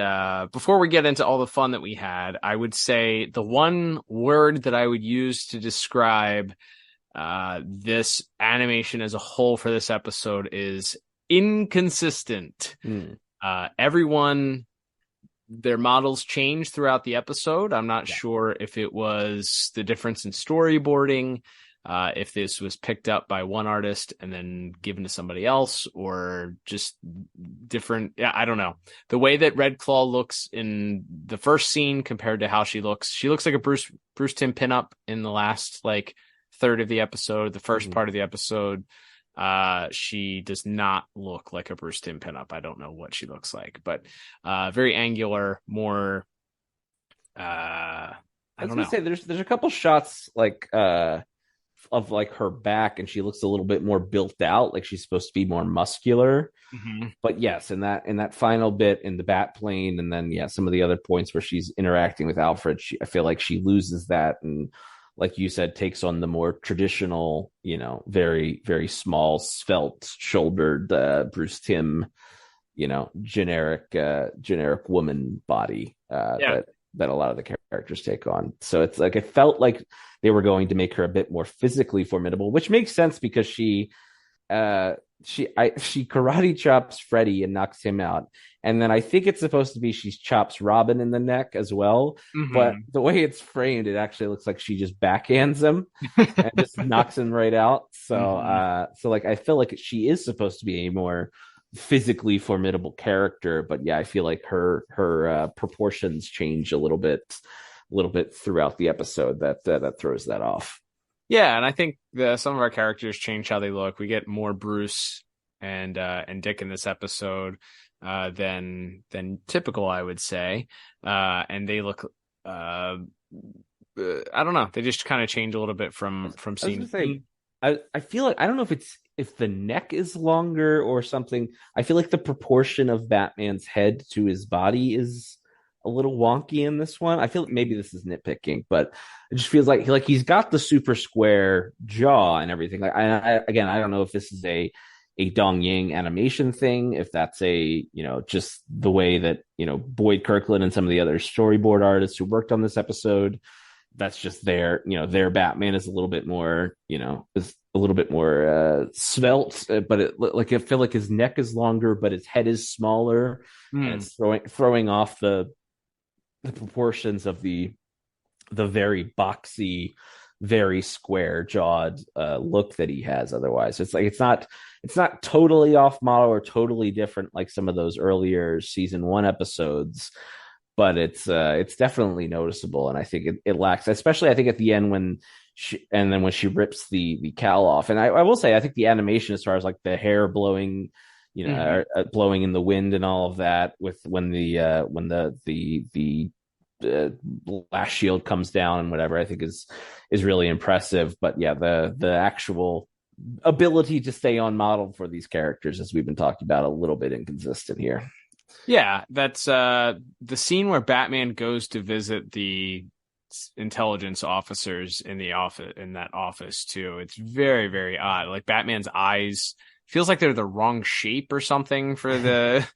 before we get into all the fun that we had, I would say the one word that I would use to describe this animation as a whole for this episode is inconsistent. Everyone... Their models changed throughout the episode. I'm not sure if it was the difference in storyboarding, if this was picked up by one artist and then given to somebody else, or just different. Yeah, I don't know. The way that Redclaw looks in the first scene compared to how she looks like a Bruce Timm pinup in the last third of the episode. The first part of the episode, she does not look like a Bruce Timm pinup. I don't know what she looks like, but very angular, more I was gonna say there's a couple shots of her back, and she looks a little bit more built out, like she's supposed to be more muscular. But yes, in that final bit in the bat plane, and then some of the other points where she's interacting with Alfred, I feel like she loses that, and like you said, takes on the more traditional, very, very small, svelte shouldered Bruce Timm, generic woman body that a lot of the characters take on. So it's like, it felt like they were going to make her a bit more physically formidable, which makes sense because she karate chops Freddy and knocks him out. And then I think it's supposed to be she chops Robin in the neck as well. But the way it's framed, it actually looks like she just backhands him and just knocks him right out. So I feel like she is supposed to be a more physically formidable character. But I feel like her proportions change a little bit throughout the episode that throws that off. Yeah, and I think some of our characters change how they look. We get more Bruce and Dick in this episode than typical, I would say. And they look, I don't know, they just kind of change a little bit from scene. I feel like, I don't know if the neck is longer or something. I feel like the proportion of Batman's head to his body is a little wonky in this one. I feel like maybe this is nitpicking, but it just feels like he's got the super square jaw and everything. Like I don't know if this is a Dongyang animation thing, if that's just the way that Boyd Kirkland and some of the other storyboard artists who worked on this episode, that's just their Batman is a little bit more svelte, but I feel like his neck is longer, but his head is smaller, and it's throwing off the proportions of the very boxy, very square jawed look that he has. Otherwise, it's like it's not totally off model or totally different like some of those earlier season 1 episodes, but it's definitely noticeable. And I think it lacks, especially I think at the end when she rips the cowl off. And I will say, I think the animation as far as like the hair blowing, blowing in the wind and all of that, when the blast shield comes down and whatever, I think is really impressive. But the actual ability to stay on model for these characters, as we've been talking about, a little bit inconsistent here. Yeah, that's the scene where Batman goes to visit the intelligence officers in that office too. It's very, very odd. Like Batman's eyes feels like they're the wrong shape or something for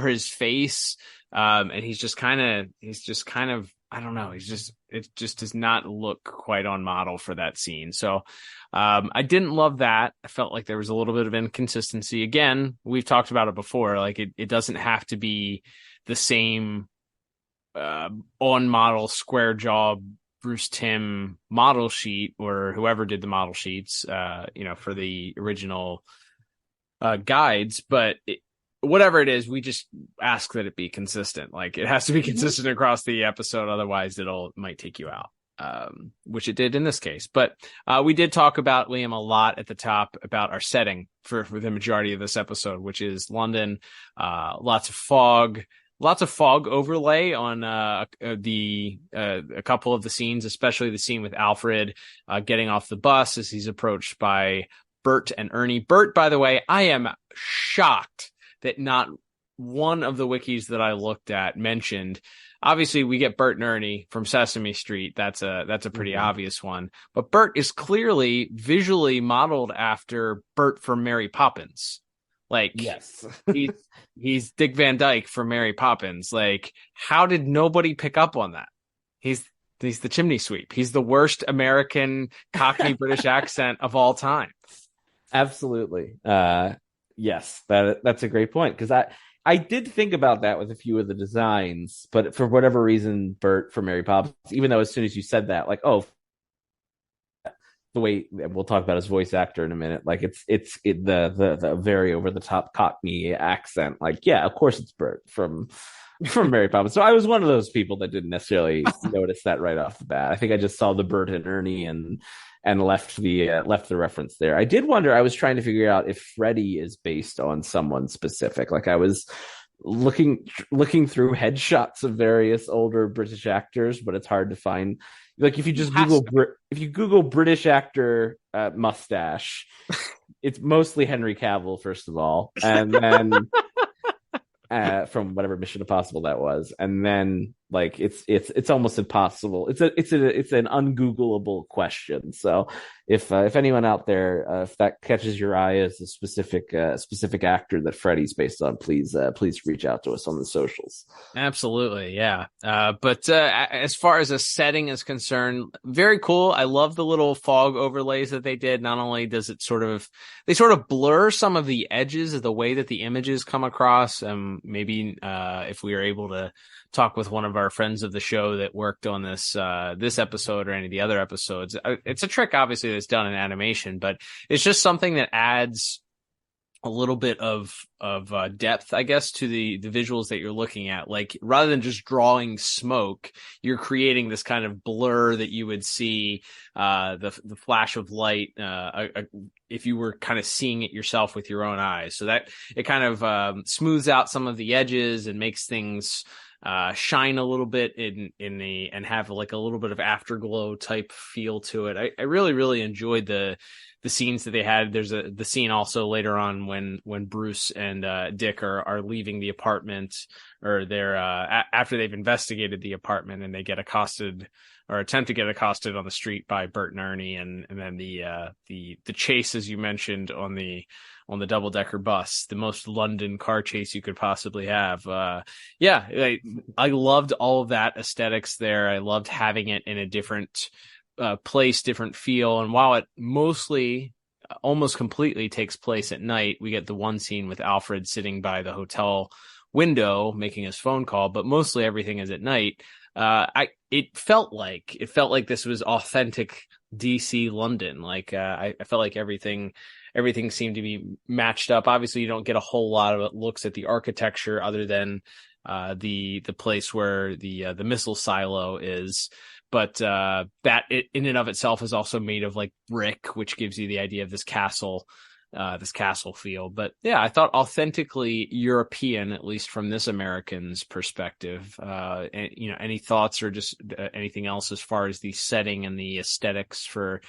his face. And he's just kind of, I don't know. It just does not look quite on model for that scene. So, I didn't love that. I felt like there was a little bit of inconsistency. Again, we've talked about it before. Like it doesn't have to be the same, on model square jaw Bruce Timm model sheet, or whoever did the model sheets, for the original, guides, but whatever it is, we just ask that it be consistent. Like it has to be consistent across the episode. Otherwise it might take you out. which it did in this case. But we did talk about, Liam, a lot at the top about our setting for the majority of this episode, which is London. Lots of fog overlay on a couple of the scenes, especially the scene with Alfred getting off the bus as he's approached by Bert and Ernie. Bert, by the way, I am shocked that not one of the wikis that I looked at mentioned. Obviously, we get Bert and Ernie from Sesame Street. That's a pretty obvious one. But Bert is clearly visually modeled after Bert from Mary Poppins. Like, yes, he's Dick Van Dyke from Mary Poppins. Like, how did nobody pick up on that? He's the chimney sweep. He's the worst American Cockney British accent of all time. Absolutely. Yes, that's a great point, because I did think about that with a few of the designs, but for whatever reason, Bert from Mary Poppins, even though as soon as you said that, like, oh, the way we'll talk about his voice actor in a minute, like it's the very over the top Cockney accent, like, yeah, of course it's Bert from Mary Poppins. So I was one of those people that didn't necessarily notice that right off the bat. I think I just saw the Bert and Ernie and left the reference there. I did wonder, I was trying to figure out if Freddy is based on someone specific. Like, I was looking through headshots of various older British actors, but it's hard to find. Like, if you just Google British actor mustache, it's mostly Henry Cavill, first of all, and then from whatever Mission Impossible that was, and then like it's almost impossible. It's an ungoogleable question. So if anyone out there, if that catches your eye as a specific actor that Freddy's based on, please reach out to us on the socials. Absolutely, yeah. But as far as a setting is concerned, very cool. I love the little fog overlays that they did. Not only does they sort of blur some of the edges of the way that the images come across. Maybe if we are able to talk with one of our friends of the show that worked on this episode or any of the other episodes. It's a trick, obviously, that's done in animation, but it's just something that adds a little bit of depth, I guess, to the visuals that you're looking at. Like, rather than just drawing smoke, you're creating this kind of blur that you would see the flash of light if you were kind of seeing it yourself with your own eyes. So that it kind of smooths out some of the edges and makes things shine a little bit and have like a little bit of afterglow type feel to it. I really, really enjoyed the scenes that they had. There's the scene also later on when Bruce and Dick are leaving the apartment, or they're after they've investigated the apartment, and they get accosted or attempt to get accosted on the street by Bert and Ernie, and then the chase, as you mentioned, on the double-decker bus, the most London car chase you could possibly have. I loved all of that aesthetics there. I loved having it in a different place, different feel. And while it mostly, almost completely takes place at night, we get the one scene with Alfred sitting by the hotel window making his phone call, but mostly everything is at night. It felt like this was authentic DC London. Like, I felt like everything seemed to be matched up. Obviously, you don't get a whole lot of looks at the architecture other than the place where the missile silo is. But that in and of itself is also made of like brick, which gives you the idea of this castle feel. But yeah, I thought authentically European, at least from this American's perspective. And, any thoughts or just anything else as far as the setting and the aesthetics for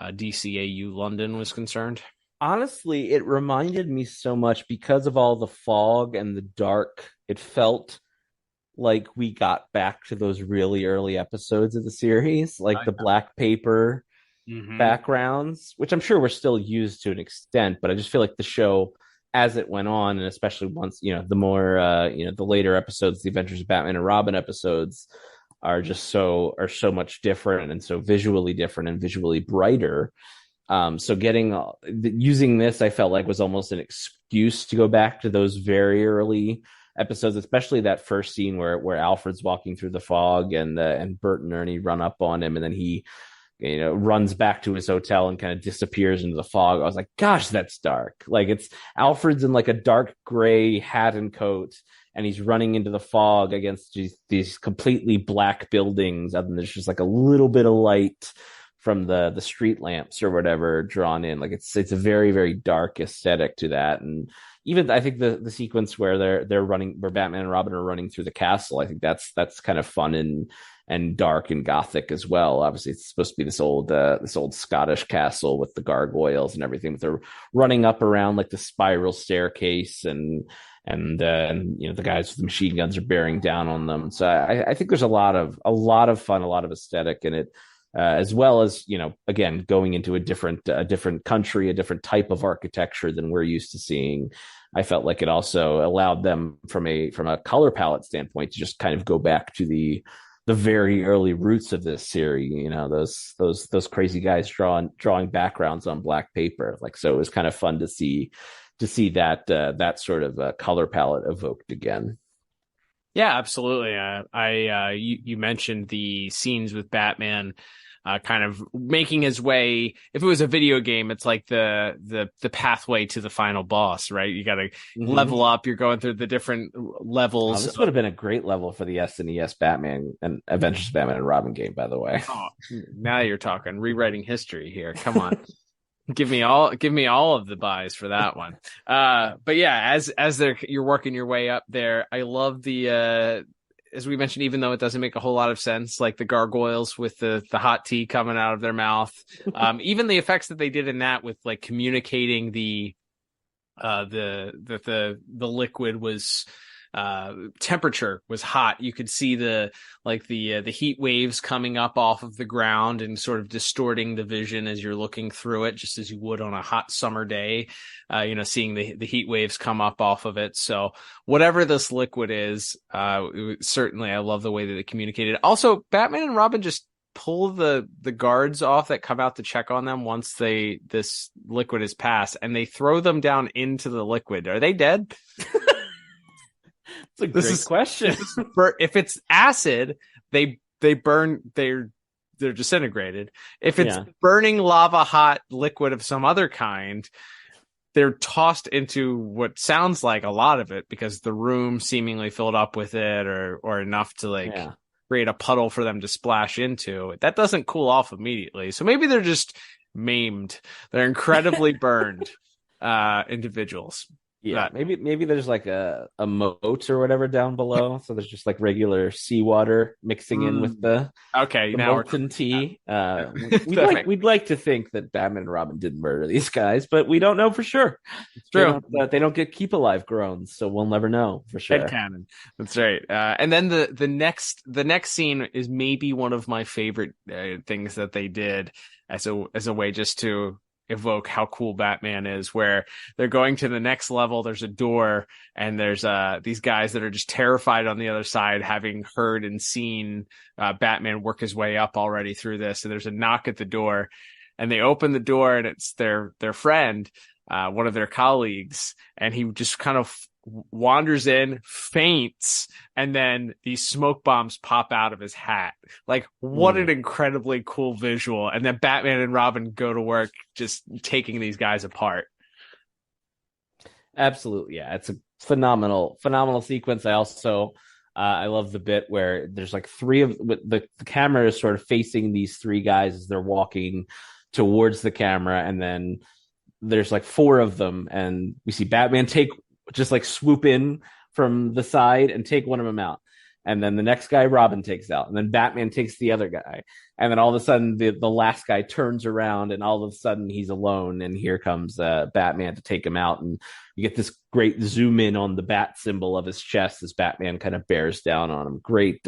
DCAU London was concerned? Honestly, it reminded me so much because of all the fog and the dark. It felt like we got back to those really early episodes of the series, like the black paper backgrounds, which I'm sure we're still used to an extent, but I just feel like the show, as it went on, and especially once, the more, the later episodes, the Adventures of Batman and Robin episodes are so much different and so visually different and visually brighter. So using this, I felt like was almost an excuse to go back to those very early episodes, especially that first scene where Alfred's walking through the fog and Bert and Ernie run up on him, and then he runs back to his hotel and kind of disappears into the fog. I was like, gosh, that's dark. Like, it's Alfred's in like a dark gray hat and coat, and he's running into the fog against these completely black buildings, other than there's just like a little bit of light from the street lamps or whatever drawn in. Like it's a very, very dark aesthetic to that. And even I think the sequence where they're running, where Batman and Robin are running through the castle, I think that's kind of fun and dark and gothic as well. Obviously, it's supposed to be this old Scottish castle with the gargoyles and everything. But they're running up around like the spiral staircase, and you know, the guys with the machine guns are bearing down on them. So I think there's a lot of fun, a lot of aesthetic in it. As well as, you know, again, going into a different country, a different type of architecture than we're used to seeing. I felt like it also allowed them from a color palette standpoint to just kind of go back to the very early roots of this series. You know, those crazy guys drawing backgrounds on black paper. Like, so it was kind of fun to see that sort of color palette evoked again. Yeah, absolutely. You mentioned the scenes with Batman kind of making his way. If it was a video game, it's like the pathway to the final boss, right? You got to level up. You're going through the different levels. This would have been a great level for the SNES Batman and Adventures of Batman and Robin game, by the way. Oh, now you're talking rewriting history here. Come on. Give me all of the buys for that one. But yeah, as you're working your way up there, I love the as we mentioned, even though it doesn't make a whole lot of sense, like the gargoyles with the hot tea coming out of their mouth. Even the effects that they did in that with like communicating the liquid was temperature was hot. You could see the heat waves coming up off of the ground and sort of distorting the vision as you're looking through it, just as you would on a hot summer day, seeing the heat waves come up off of it. So whatever this liquid is, certainly I love the way that they communicated. Also, Batman and Robin just pull the guards off that come out to check on them once this liquid is passed, and they throw them down into the liquid. Are they dead? It's a great question. If it's acid, they burn. They're disintegrated. If it's burning lava hot liquid of some other kind, they're tossed into what sounds like a lot of it, because the room seemingly filled up with it, or enough to create a puddle for them to splash into. That doesn't cool off immediately. So maybe they're just maimed. They're incredibly burned individuals. Yeah, maybe there's like a moat or whatever down below, so there's just like regular seawater mixing in with the molten tea. We'd like to think that Batman and Robin did murder these guys, but we don't know for sure. It's true. They don't get keep alive groans, so we'll never know for sure. Headcanon. That's right. And then the next scene is maybe one of my favorite things that they did as a way just to evoke how cool Batman is, where they're going to the next level. There's a door, and there's these guys that are just terrified on the other side, having heard and seen Batman work his way up already through this. And there's a knock at the door, and they open the door, and it's their friend, one of their colleagues, and he just kind of wanders in, faints, and then these smoke bombs pop out of his hat. Like, what an incredibly cool visual. And then Batman and Robin go to work just taking these guys apart. Absolutely. Yeah, it's a phenomenal sequence. I also I love the bit where there's like three of the camera is sort of facing these three guys as they're walking towards the camera, and then there's like four of them, and we see Batman just like swoop in from the side and take one of them out. And then the next guy Robin takes out, and then Batman takes the other guy. And then all of a sudden the last guy turns around, and all of a sudden he's alone. And here comes Batman to take him out. And you get this great zoom in on the bat symbol of his chest as Batman kind of bears down on him. Great.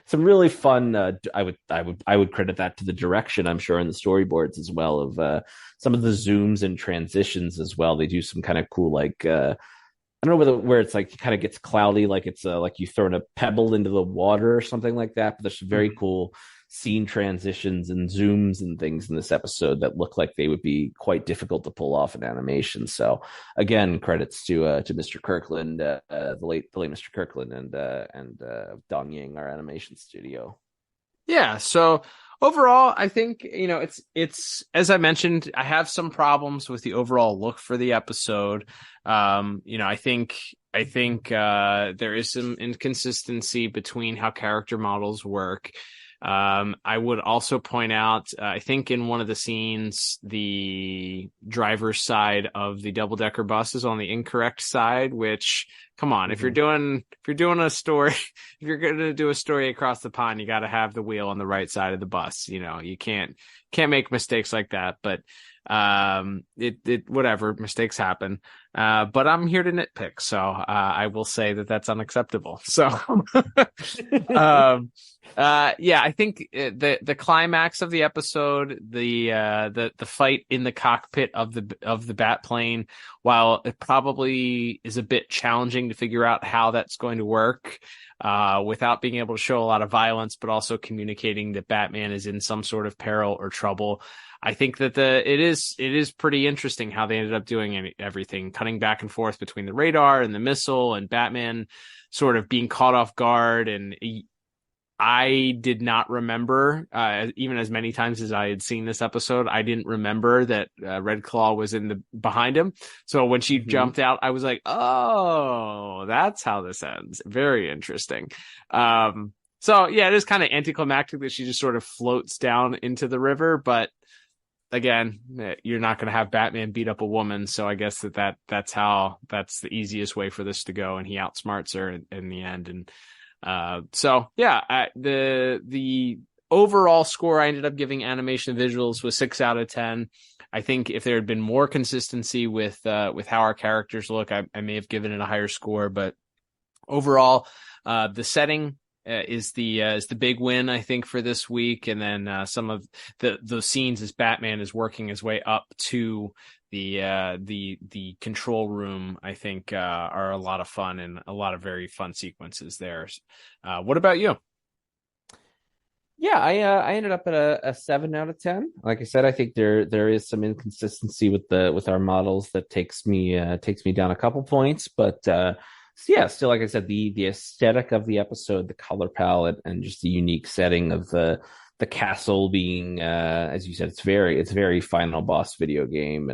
Some really fun. I would credit that to the direction, I'm sure, in the storyboards as well, of some of the zooms and transitions as well. They do some kind of cool, like I don't know where it's like it kind of gets cloudy, like it's like you throwing a pebble into the water or something like that. But there's some very cool scene transitions and zooms and things in this episode that look like they would be quite difficult to pull off in animation. So again, credits to Mr. Kirkland, the late Mr. Kirkland, and Dong Ying, our animation studio. Yeah. So overall, I think, it's as I mentioned, I have some problems with the overall look for the episode. I think I think there is some inconsistency between how character models work. I would also point out, I think in one of the scenes, the driver's side of the double-decker bus is on the incorrect side, which, come on, if you're doing a story, if you're going to do a story across the pond, you got to have the wheel on the right side of the bus. You can't make mistakes like that, but whatever, mistakes happen. But I'm here to nitpick, so I will say that that's unacceptable. So I think the climax of the episode, the fight in the cockpit of the bat plane, while it probably is a bit challenging to figure out how that's going to work without being able to show a lot of violence, but also communicating that Batman is in some sort of peril or trouble. I think that it is pretty interesting how they ended up doing everything, cutting back and forth between the radar and the missile and Batman sort of being caught off guard. And I did not remember, even as many times as I had seen this episode, I didn't remember that Redclaw was behind him. So when she jumped out, I was like, oh, that's how this ends. Very interesting. So yeah, it is kind of anticlimactic that she just sort of floats down into the river, but again, you're not going to have Batman beat up a woman, so I guess that's the easiest way for this to go, and he outsmarts her in the end. And the overall score I ended up giving animation visuals was 6 out of 10. I think if there had been more consistency with how our characters look, I may have given it a higher score. But overall, the setting is the big win, I think, for this week. And then some of those scenes as Batman is working his way up to the control room, I think, are a lot of fun and a lot of very fun sequences there. What about you? Yeah, I ended up at a 7 out of 10. Like I said, I think there is some inconsistency with our models that takes me down a couple points, but yeah, still, like I said, the aesthetic of the episode, the color palette, and just the unique setting of the castle being, as you said, it's very Final Boss video game,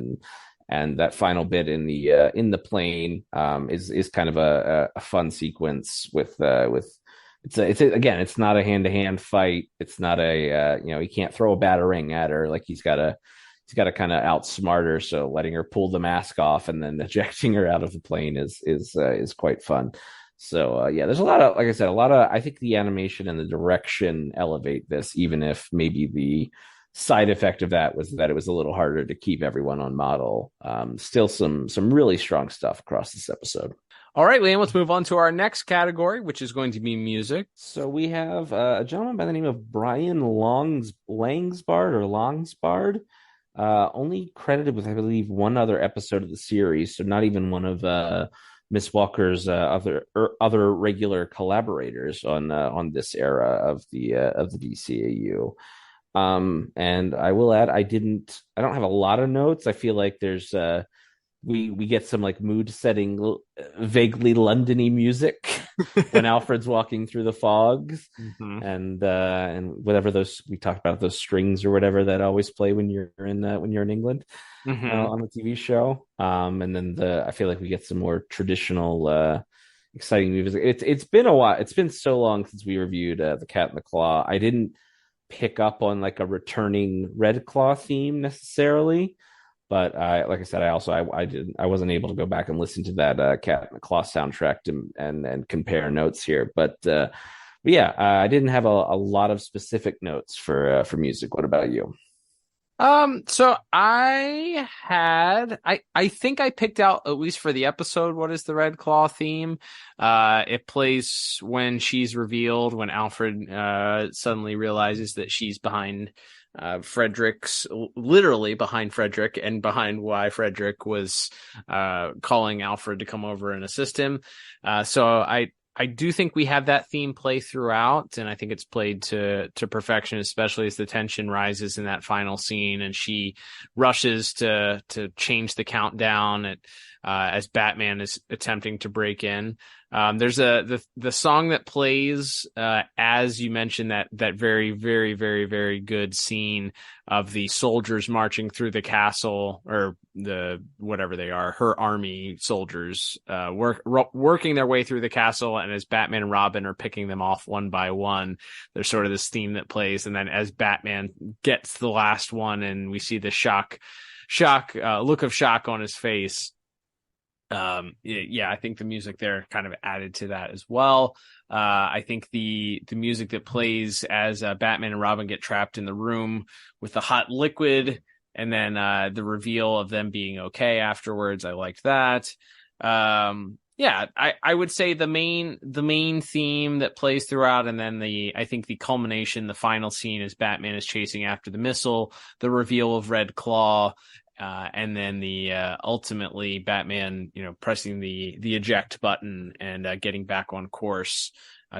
and that final bit in the plane is kind of a fun sequence with it's not a hand-to-hand fight. It's not he can't throw a batarang at her. Like he's got to kind of outsmart her, so letting her pull the mask off and then ejecting her out of the plane is quite fun. So there's a lot of, like I said, I think the animation and the direction elevate this, even if maybe the side effect of that was that it was a little harder to keep everyone on model. Still some really strong stuff across this episode. All right, Liam, let's move on to our next category, which is going to be music. So we have a gentleman by the name of Brian Longsbard, only credited with, I believe, one other episode of the series, so not even one of Miss Walker's other regular collaborators on this era of the DCAU. And I will add, I don't have a lot of notes. I feel like there's we get some like mood setting, vaguely Londony music when Alfred's walking through the fogs, and whatever those we talked about, those strings or whatever that always play when you're in England on the TV show. And then I feel like we get some more traditional exciting music. It's been a while. It's been so long since we reviewed The Cat and the Claw. I didn't pick up on like a returning Redclaw theme necessarily. But like I said, I wasn't able to go back and listen to that Cat and the Claw soundtrack and compare notes here. But I didn't have a lot of specific notes for music. What about you? So I think I picked out, at least for the episode, what is the Redclaw theme. It plays when she's revealed, when Alfred suddenly realizes that she's behind literally behind Frederick, and behind why Frederick was calling Alfred to come over and assist him. So I do think we have that theme play throughout, and I think it's played to perfection, especially as the tension rises in that final scene and she rushes to change the countdown as Batman is attempting to break in. There's the song that plays as you mentioned, that very, very, very, very good scene of the soldiers marching through the castle, or the whatever they are, her army soldiers working their way through the castle, and as Batman and Robin are picking them off one by one, there's sort of this theme that plays, and then as Batman gets the last one and we see the look of shock on his face. I think the music there kind of added to that as well. I think the music that plays as Batman and Robin get trapped in the room with the hot liquid, and then the reveal of them being okay afterwards, I liked that. I would say the main theme that plays throughout, and then I think the culmination, the final scene, is Batman is chasing after the missile, the reveal of Redclaw, and then ultimately Batman, pressing the eject button and getting back on course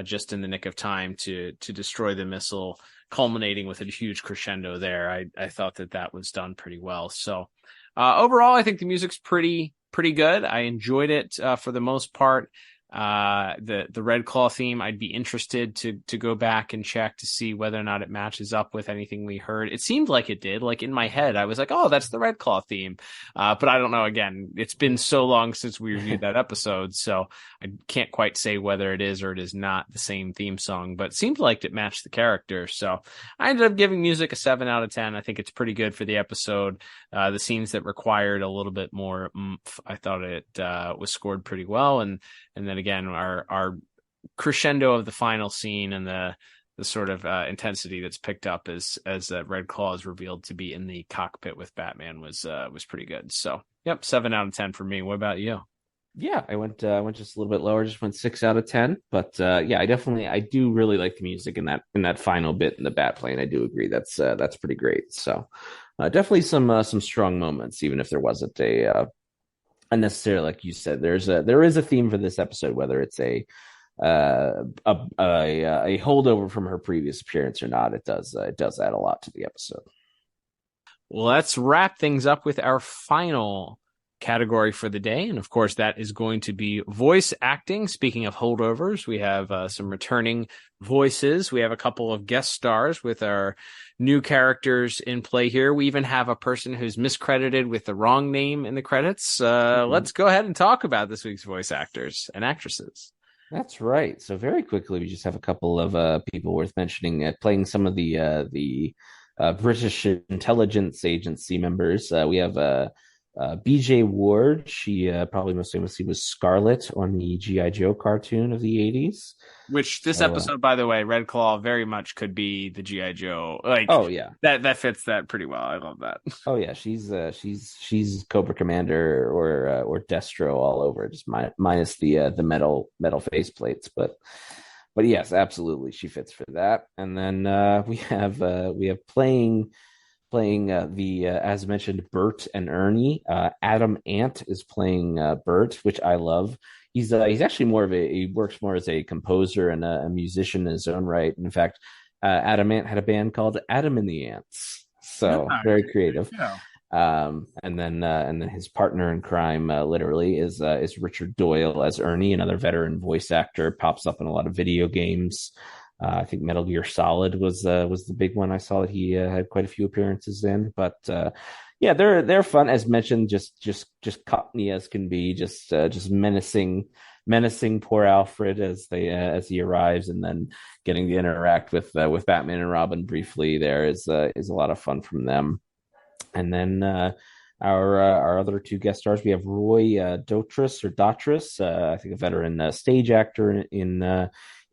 just in the nick of time to destroy the missile, culminating with a huge crescendo there. I thought that was done pretty well. So overall, I think the music's pretty good. I enjoyed it for the most part. The Redclaw theme, I'd be interested to go back and check to see whether or not it matches up with anything we heard. It seemed like it did. Like in my head, I was like, oh, that's the Redclaw theme. But I don't know. Again, it's been so long since we reviewed that episode, so I can't quite say whether it is or it is not the same theme song, but it seemed like it matched the character. So I ended up giving music a 7 out of 10. I think it's pretty good for the episode. The scenes that required a little bit more oomph, I thought it was scored pretty well. And then again, our crescendo of the final scene and the sort of intensity that's picked up as Redclaw is revealed to be in the cockpit with Batman was pretty good. So, yep, 7 out of 10 for me. What about you? Yeah, I went just a little bit lower, just went 6 out of 10. But I do really like the music in that final bit in the bat plane. I do agree that's pretty great. So definitely some strong moments, even if there wasn't a unnecessary, like you said. There is a theme for this episode, whether it's a holdover from her previous appearance or not. It does add a lot to the episode. Well, let's wrap things up with our final category for the day, and of course that is going to be voice acting. Speaking of holdovers, we have some returning voices. We have a couple of guest stars with our new characters in play here. We even have a person who's miscredited with the wrong name in the credits. Let's go ahead and talk about this week's voice actors and actresses. That's right. So very quickly, we just have a couple of people worth mentioning playing some of the British intelligence agency members. We have BJ Ward. She probably most famously was Scarlet on the G.I. Joe cartoon of the 80s. Which this episode, by the way, Redclaw very much could be the G.I. Joe. Oh yeah, that fits that pretty well. I love that. Oh yeah, she's Cobra Commander or Destro all over, just minus the metal faceplates, but yes, absolutely, she fits for that. And then we have playing the as mentioned, Bert and Ernie. Adam Ant is playing Bert, which I love. He's actually he works more as a composer and a musician in his own right. In fact, Adam Ant had a band called Adam and the Ants, so very creative. Yeah. And then his partner in crime, literally, is Richard Doyle as Ernie, another veteran voice actor, pops up in a lot of video games. I think Metal Gear Solid was the big one I saw that he had quite a few appearances in. But they're fun, as mentioned, just cockney as can be, just menacing poor Alfred as he arrives, and then getting to interact with Batman and Robin briefly. There is a lot of fun from them. And then our other two guest stars, we have Roy Dotrice, I think a veteran stage actor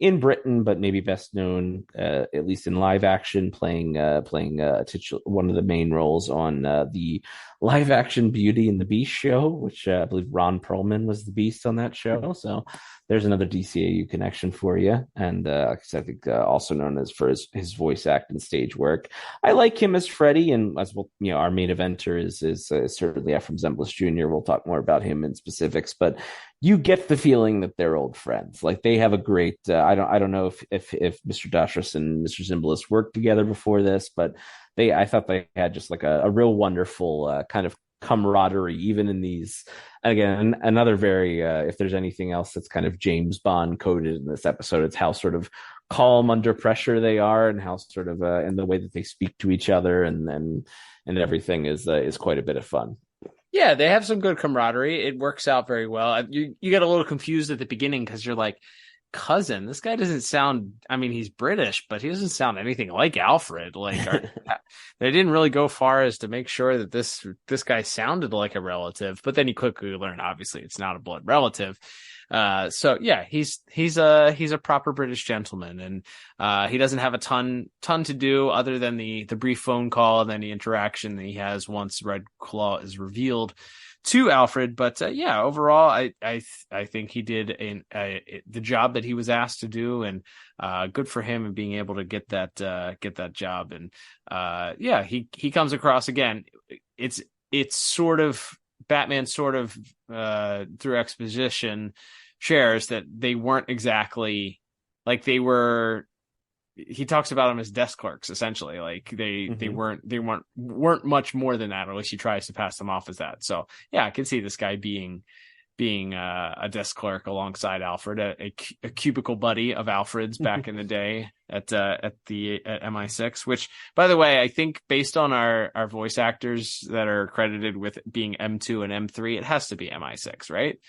in Britain, but maybe best known, at least in live action, playing one of the main roles on the live action Beauty and the Beast show, which I believe Ron Perlman was the Beast on that show. So there's another DCAU connection for you. And I think also known as for his voice act and stage work. I like him as Freddy, and as well, our main eventer is certainly Ephraim Zemblis Jr. We'll talk more about him in specifics, but you get the feeling that they're old friends. Like they have a great. I don't know if Mr. Dotrice and Mr. Zemblis worked together before this, but I thought they had just like a real wonderful kind of camaraderie, even in these. Again, another very if there's anything else that's kind of James Bond coded in this episode, it's how sort of calm under pressure they are, and how sort of and the way that they speak to each other, and everything is quite a bit of fun. Yeah, they have some good camaraderie. It works out very well. You get a little confused at the beginning because you're like, cousin, this guy doesn't sound, I mean, he's British, but he doesn't sound anything like Alfred. Like they didn't really go far as to make sure that this guy sounded like a relative, but then you quickly learn, obviously, it's not a blood relative. So yeah, he's a proper British gentleman, and he doesn't have a ton to do other than the brief phone call and then the interaction that he has once Redclaw is revealed to Alfred. But yeah, overall, I think he did the job that he was asked to do, and good for him and being able to get that job. And yeah, he comes across again. It's sort of Batman sort of through exposition shares that they weren't exactly like they were. He talks about them as desk clerks, essentially. Like they weren't much more than that, or at least he tries to pass them off as that. So yeah, I can see this guy being a desk clerk alongside Alfred, a cubicle buddy of Alfred's back in the day at MI6. Which, by the way, I think based on our voice actors that are credited with being M2 and M3, it has to be MI6, right?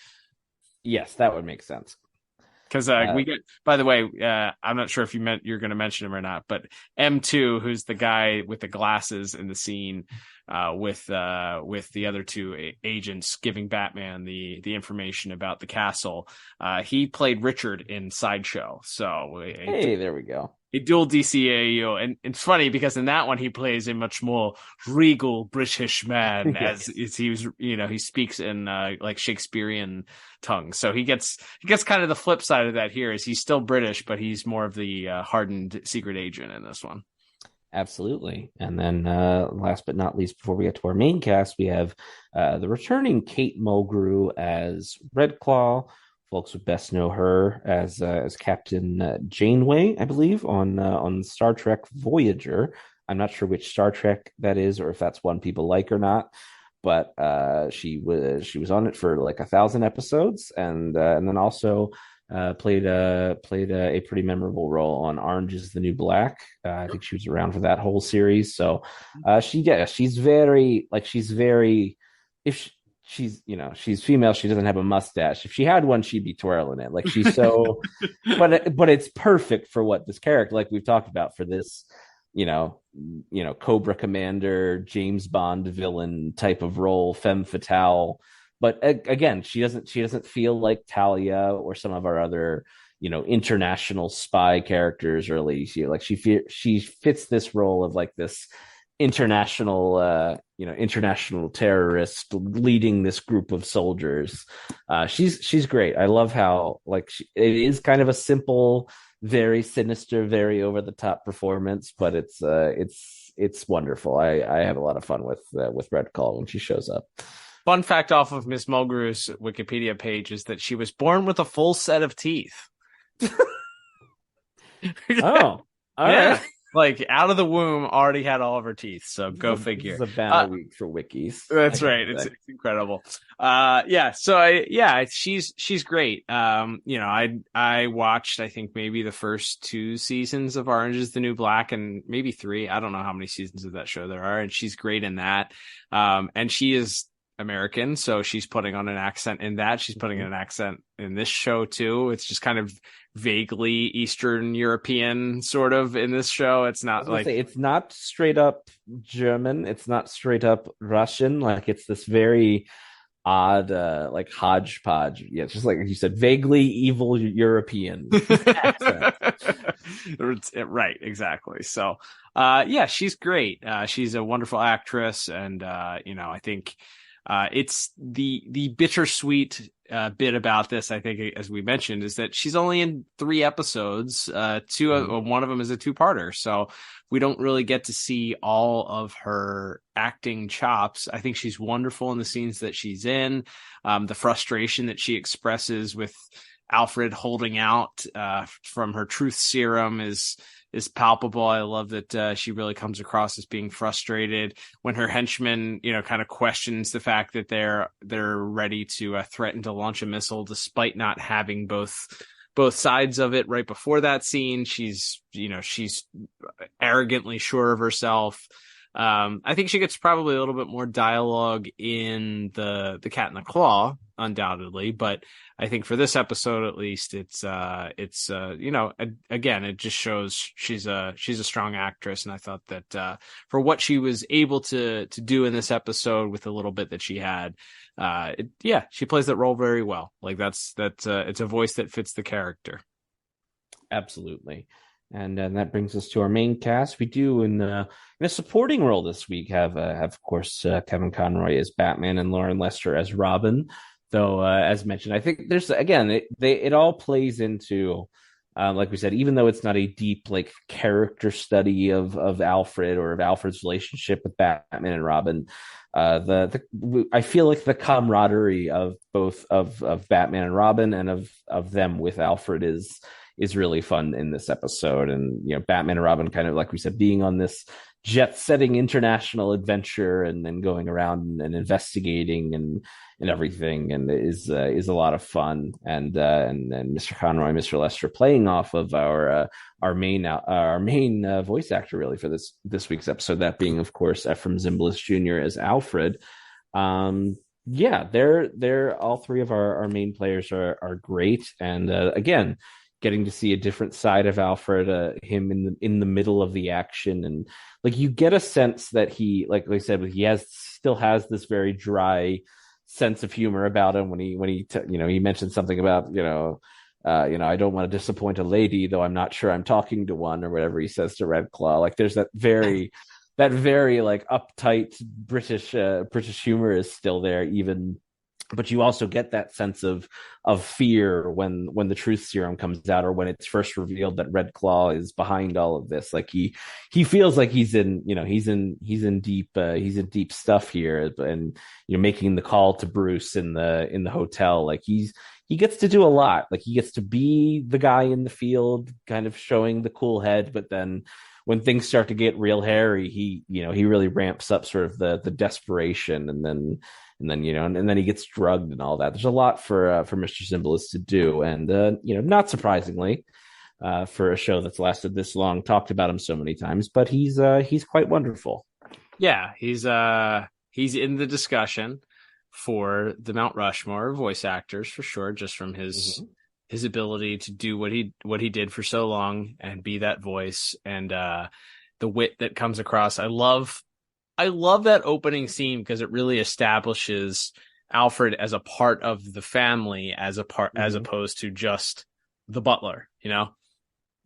Yes, that would make sense. Because we get, by the way, I'm not sure if you're going to mention him or not, but M2, who's the guy with the glasses in the scene, with the other two agents giving Batman the information about the castle, he played Richard in Sideshow. So hey, there we go. A dual DCAU, and it's funny because in that one he plays a much more regal British man, as he was, he speaks in like Shakespearean tongue. So he gets kind of the flip side of that here, is he's still British, but he's more of the hardened secret agent in this one. Absolutely. And then last but not least, before we get to our main cast, we have the returning Kate Mulgrew as Redclaw. Folks would best know her as Captain Janeway, I believe, on Star Trek Voyager. I'm not sure which Star Trek that is, or if that's one people like or not. But she was on it for like 1,000 episodes, and then also played a pretty memorable role on Orange Is the New Black. I think she was around for that whole series. So she's very she's female. She doesn't have a mustache. If she had one, she'd be twirling it. Like she's so, but it's perfect for what this character, like we've talked about, for this, Cobra Commander, James Bond villain type of role, femme fatale. But again, she doesn't feel like Talia or some of our other, international spy characters. Really, she fits this role of like this international terrorist leading this group of soldiers. She's great. I love how it is kind of a simple, very sinister, very over the top performance, but it's wonderful. I have a lot of fun with Redclaw when she shows up. Fun fact off of Miss Mulgrew's Wikipedia page is that she was born with a full set of teeth. Oh, all right. Like out of the womb, already had all of her teeth. So go figure. It's a bad week for wikis. That's right. It's incredible. She's great. I watched, I think maybe the first 2 seasons of Orange Is the New Black, and maybe 3. I don't know how many seasons of that show there are, and she's great in that. And she is American, so she's putting on an accent in that. She's putting an accent in this show too. It's just kind of vaguely Eastern European sort of in this show. It's not like it's not straight up German. It's not straight up Russian. Like it's this very odd, like hodgepodge. Yeah, it's just like you said, vaguely evil European accent. Right, exactly. So, she's great. She's a wonderful actress, and I think. It's the bittersweet bit about this, I think, as we mentioned, is that she's only in 3 episodes. One of them is a 2-parter, so we don't really get to see all of her acting chops. I think she's wonderful in the scenes that she's in. The frustration that she expresses with Alfred holding out from her truth serum is palpable. I love that she really comes across as being frustrated when her henchman, kind of questions the fact that they're ready to threaten to launch a missile despite not having both sides of it right before that scene. She's arrogantly sure of herself. I think she gets probably a little bit more dialogue in the Cat in the Claw, undoubtedly, but I think for this episode at least, it's again, it just shows she's a strong actress, and I thought that for what she was able to do in this episode with the little bit that she had, she plays that role very well. Like that's it's a voice that fits the character. Absolutely. And that brings us to our main cast. We do in a supporting role this week have of course Kevin Conroy as Batman and Lauren Lester as Robin. Though as mentioned, I think there's again it all plays into like we said, even though it's not a deep like character study of Alfred or of Alfred's relationship with Batman and Robin. I feel like the camaraderie of both of Batman and Robin and of them with Alfred is really fun in this episode. And Batman and Robin kind of, like we said, being on this jet-setting international adventure and then going around and investigating and everything, and is a lot of fun. And Mr. Conroy, Mr. Lester playing off of our main voice actor really for this week's episode, that being of course Ephraim Zimbalist Jr. as Alfred. They're all three of our main players are great, and again, getting to see a different side of Alfred, him in the middle of the action, and like you get a sense that he, like I said, he still has this very dry sense of humor about him when he mentioned something about I don't want to disappoint a lady, though I'm not sure I'm talking to one, or whatever he says to Redclaw. Like there's that very like uptight British humor is still there even. But you also get that sense of fear when the truth serum comes out, or when it's first revealed that Redclaw is behind all of this. Like he feels like he's in deep stuff here, and making the call to Bruce in the hotel. Like he gets to do a lot. Like he gets to be the guy in the field, kind of showing the cool head, but then when things start to get real hairy, he really ramps up sort of the desperation, and then he gets drugged and all that. There's a lot for Mr. Zimbalist to do, and not surprisingly, for a show that's lasted this long, talked about him so many times, but he's quite wonderful. Yeah, he's in the discussion for the Mount Rushmore of voice actors for sure, just from his ability to do what he did for so long and be that voice, and the wit that comes across. I love that opening scene because it really establishes Alfred as a part of the family, as opposed to just the butler,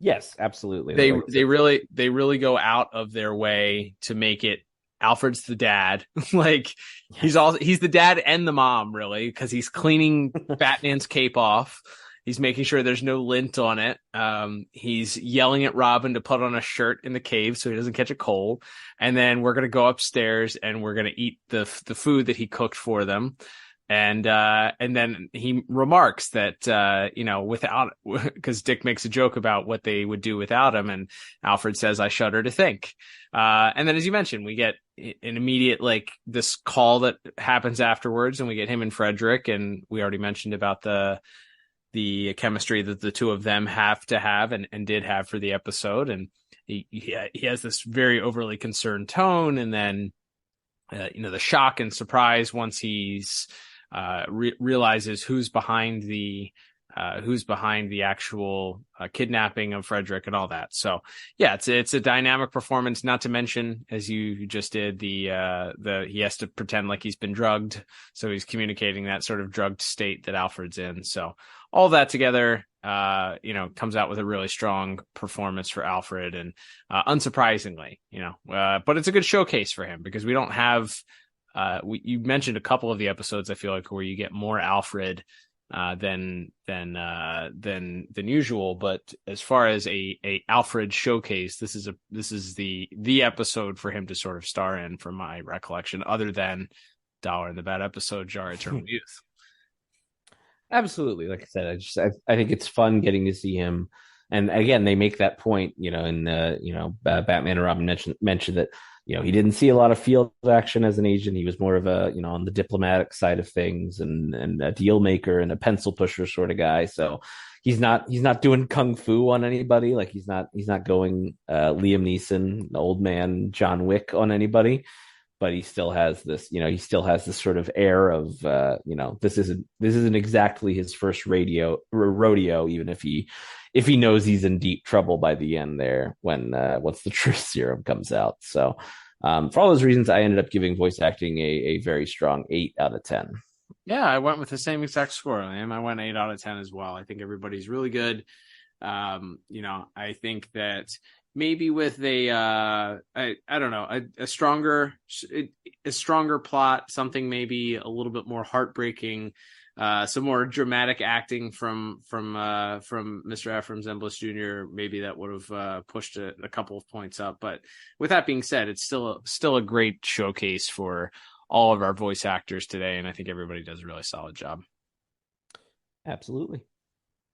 Yes, absolutely. They really go out of their way to make it Alfred's the dad. Like he's the dad and the mom, really, because he's cleaning Batman's cape off. He's making sure there's no lint on it. He's yelling at Robin to put on a shirt in the cave so he doesn't catch a cold. And then we're going to go upstairs and we're going to eat the food that he cooked for them. And then he remarks that, without, because Dick makes a joke about what they would do without him. And Alfred says, I shudder to think. And then, as you mentioned, we get an immediate, like this call that happens afterwards, and we get him and Frederick. And we already mentioned about the chemistry that the two of them have to have and did have for the episode. And he has this very overly concerned tone. And then, the shock and surprise once he's realizes who's behind the actual kidnapping of Frederick and all that. So yeah, it's a dynamic performance, not to mention, as you just did, he has to pretend like he's been drugged. So he's communicating that sort of drugged state that Alfred's in. So all that together, comes out with a really strong performance for Alfred, and unsurprisingly, but it's a good showcase for him because we don't have, you mentioned a couple of the episodes, I feel like, where you get more Alfred than usual. But as far as a Alfred showcase, this is the episode for him to sort of star in, from my recollection, other than Dollar in the Bad Episode Jar Eternal Youth. Absolutely. Like I said, I think it's fun getting to see him And again, they make that point, in Batman and Robin mentioned that, he didn't see a lot of field action as an agent. He was more of a, on the diplomatic side of things and a deal maker and a pencil pusher sort of guy. So he's not doing kung fu on anybody. Like he's not going Liam Neeson, the old man John Wick on anybody. But he still has this, sort of air of, this isn't exactly his first rodeo, even if he knows he's in deep trouble by the end there once the truth serum comes out. So for all those reasons, I ended up giving voice acting a very strong 8 out of 10. Yeah, I went with the same exact score, Liam. I went 8 out of 10 as well. I think everybody's really good. I think that maybe with a stronger plot, something maybe a little bit more heartbreaking, some more dramatic acting from Mr. Ephraim Zimbalist Jr. Maybe that would have pushed it a couple of points up. But with that being said, it's still a great showcase for all of our voice actors today, and I think everybody does a really solid job. Absolutely.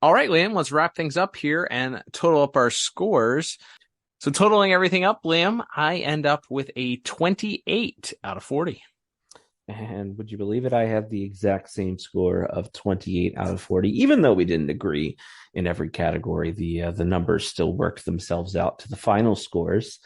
All right, Liam, let's wrap things up here and total up our scores. So totaling everything up, Liam, I end up with a 28 out of 40. And would you believe it? I had the exact same score of 28 out of 40. Even though we didn't agree in every category, the numbers still worked themselves out to the final scores.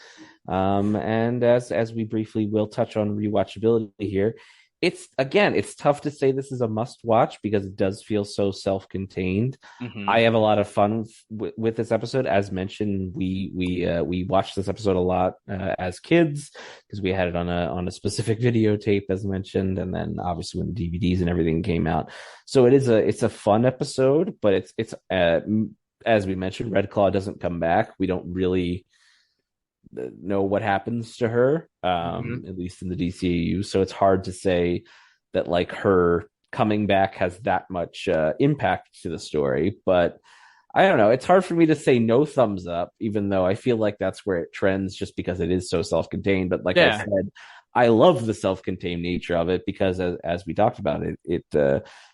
And as we briefly will touch on rewatchability here, it's tough to say this is a must watch because it does feel so self-contained. Mm-hmm. I have a lot of fun with this episode. As mentioned, we watched this episode a lot as kids because we had it on a specific videotape, as mentioned, and then obviously when the DVDs and everything came out. So it's a fun episode, but it's as we mentioned, Redclaw doesn't come back. We don't really know what happens to her, at least in the DCAU. So it's hard to say that like her coming back has that much impact to the story. But I don't know. It's hard for me to say no thumbs up, even though I feel like that's where it trends just because it is so self-contained. But like I said, I love the self-contained nature of it because as we talked about it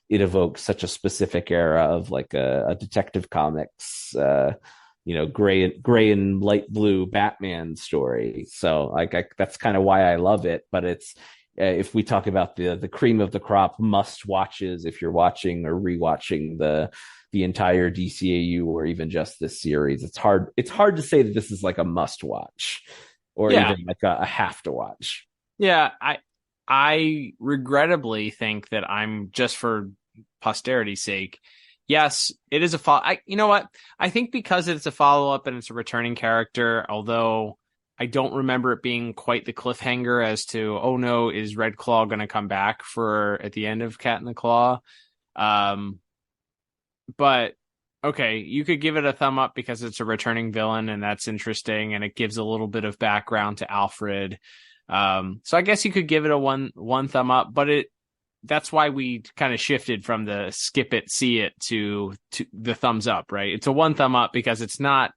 evokes such a specific era of like a Detective Comics, gray and light blue Batman story. So that's kind of why I love it. But it's if we talk about the cream of the crop must watches, if you're watching or rewatching the entire DCAU or even just this series, it's hard to say that this is like a must watch or even like a have to watch. Yeah, I regrettably think that I'm just for posterity's sake. Yes, it is a follow. You know what? I think because it's a follow-up and it's a returning character, although I don't remember it being quite the cliffhanger as to, oh no, is Redclaw going to come back at the end of Cat in the Claw? But okay, you could give it a thumb up because it's a returning villain and that's interesting and it gives a little bit of background to Alfred. So I guess you could give it a one thumb up, but that's why we kind of shifted from the skip it, see it to the thumbs up, right? It's a one thumb up because it's not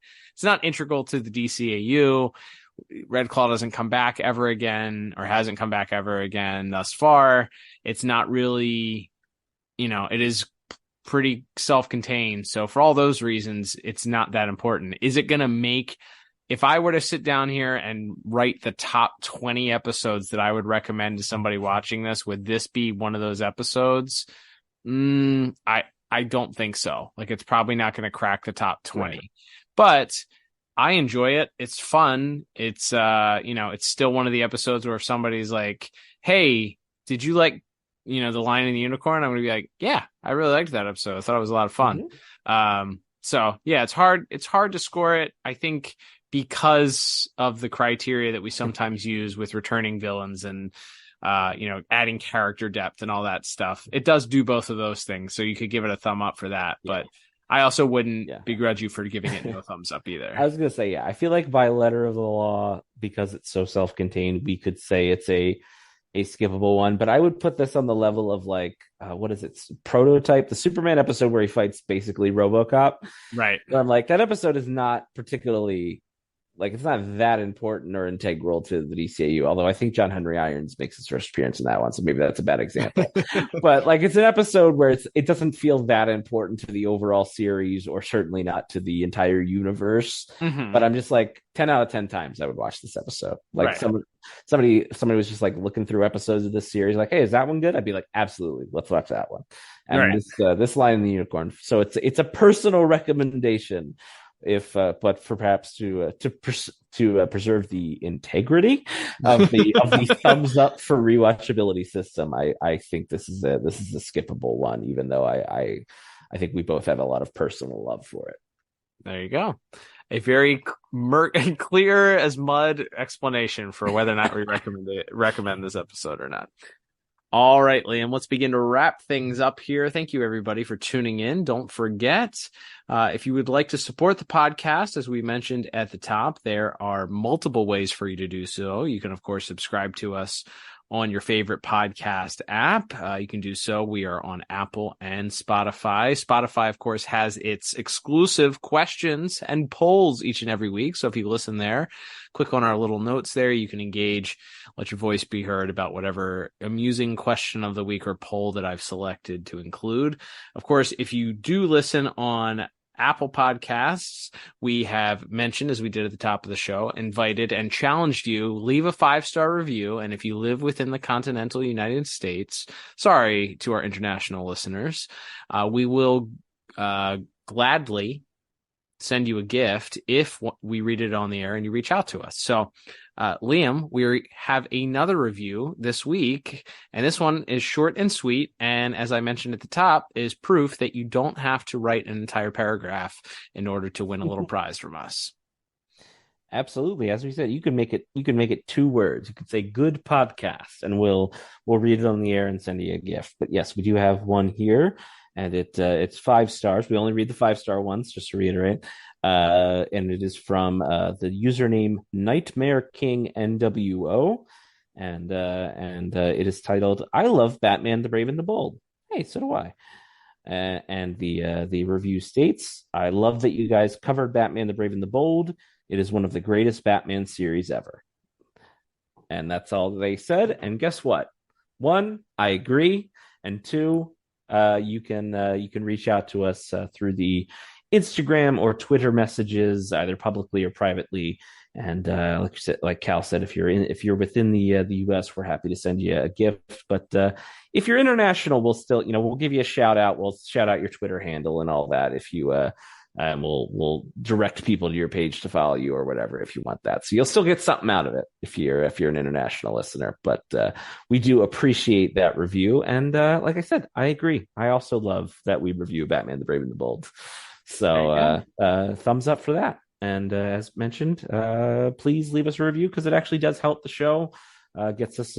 integral to the DCAU. Redclaw doesn't come back ever again or hasn't come back ever again thus far. It's not really, it is pretty self-contained. So for all those reasons, it's not that important. Is it going to make, if I were to sit down here and write the top 20 episodes that I would recommend to somebody watching this, would this be one of those episodes? I don't think so. Like, it's probably not going to crack the top 20, right. But I enjoy it. It's fun. It's, it's still one of the episodes where if somebody's like, hey, did you like, the Lion and the Unicorn? I'm going to be like, yeah, I really liked that episode. I thought it was a lot of fun. Mm-hmm. So yeah, it's hard to score it. I think because of the criteria that we sometimes use with returning villains and, adding character depth and all that stuff, it does do both of those things. So you could give it a thumb up for that, but I also wouldn't begrudge you for giving it no thumbs up either. I was going to say, I feel like by letter of the law, because it's so self-contained, we could say it's a skippable one, but I would put this on the level of like, what is it? Prototype, the Superman episode where he fights basically RoboCop. Right. I'm like, that episode is not particularly like it's not that important or integral to the DCAU. Although I think John Henry Irons makes his first appearance in that one, so maybe that's a bad example. But like it's an episode where it doesn't feel that important to the overall series, or certainly not to the entire universe. Mm-hmm. But I'm just like 10 out of 10 times I would watch this episode. Like Right. somebody was just like looking through episodes of this series, like, hey, is that one good? I'd be like, absolutely, let's watch that one. And Right. this Lion and the Unicorn. So it's a personal recommendation, but for perhaps to preserve the integrity of the thumbs up for rewatchability system. I think this is a skippable one, even though I think we both have a lot of personal love for it. There you go. A very clear as mud explanation for whether or not we recommend this episode or not. All right, Liam, let's begin to wrap things up here. Thank you, everybody, for tuning in. Don't forget, if you would like to support the podcast, as we mentioned at the top, there are multiple ways for you to do so. You can, of course, subscribe to us on your favorite podcast app. You can do so. We are on Apple and Spotify. Spotify, of course, has its exclusive questions and polls each and every week. So if you listen there, click on our little notes there. You can engage, let your voice be heard about whatever amusing question of the week or poll that I've selected to include. Of course, if you do listen on Apple Podcasts, we have mentioned, as we did at the top of the show, invited and challenged you, leave a 5-star review. And if you live within the continental United States, sorry to our international listeners, we will gladly send you a gift if we read it on the air and you reach out to us. So, Liam, we have another review this week, and this one is short and sweet. And as I mentioned at the top, is proof that you don't have to write an entire paragraph in order to win a little prize from us. Absolutely. As we said, you can make it 2 words. You could say "good podcast," and we'll read it on the air and send you a gift. But yes, we do have one here, and it's 5 stars. We only read the 5-star ones, just to reiterate. And it is from the username Nightmare King NWO, and it is titled "I Love Batman the Brave and the Bold." Hey, so do I. And the review states, "I love that you guys covered Batman the Brave and the Bold. It is one of the greatest Batman series ever." And that's all they said. And guess what? 1, I agree, and 2, you can reach out to us through the Instagram or Twitter messages, either publicly or privately. And like you said, like Cal said, if you're within the US, we're happy to send you a gift. But if you're international, we'll still, we'll give you a shout out. We'll shout out your Twitter handle and all that. If you we'll direct people to your page to follow you or whatever if you want that. So you'll still get something out of it if you're an international listener. But we do appreciate that review. And like I said, I agree. I also love that we review Batman the Brave and the Bold. So thumbs up for that. And as mentioned, please leave us a review, because it actually does help the show. Gets us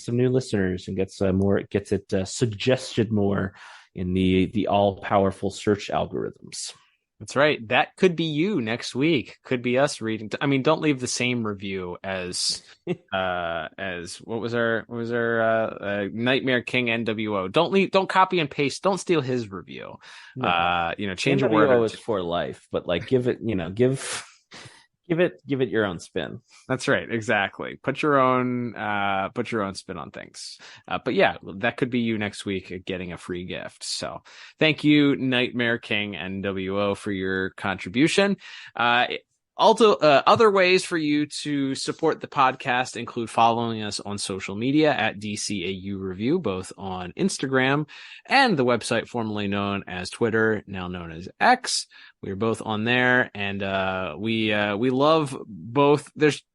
some new listeners and gets it suggested more in the all powerful search algorithms. That's right. That could be you next week. Could be us reading. I mean, don't leave the same review as what was our Nightmare King NWO. Don't copy and paste. Don't steal his review. No. Change a NWO word. is for life, but like give it your own spin. That's right. Exactly. Put your own spin on things. But yeah, that could be you next week getting a free gift. So thank you, Nightmare King NWO, for your contribution. Also, other ways for you to support the podcast include following us on social media at DCAU Review, both on Instagram and the website formerly known as Twitter, now known as X. We are both on there, and we love both.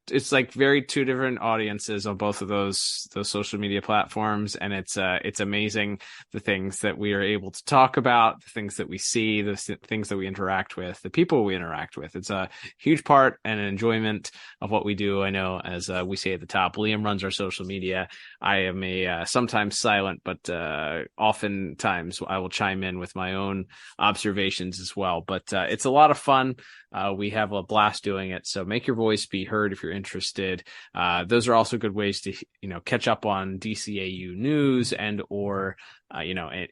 It's like very 2 different audiences on both of those social media platforms, and it's amazing the things that we are able to talk about, the things that we see, the things that we interact with, the people we interact with. It's a huge part and an enjoyment of what we do. I know, as we say at the top, Liam runs our social media. I am a sometimes silent, but oftentimes I will chime in with my own observations as well. But it's a lot of fun. We have a blast doing it. So make your voice be heard if you're interested. Those are also good ways to, catch up on DCAU news and or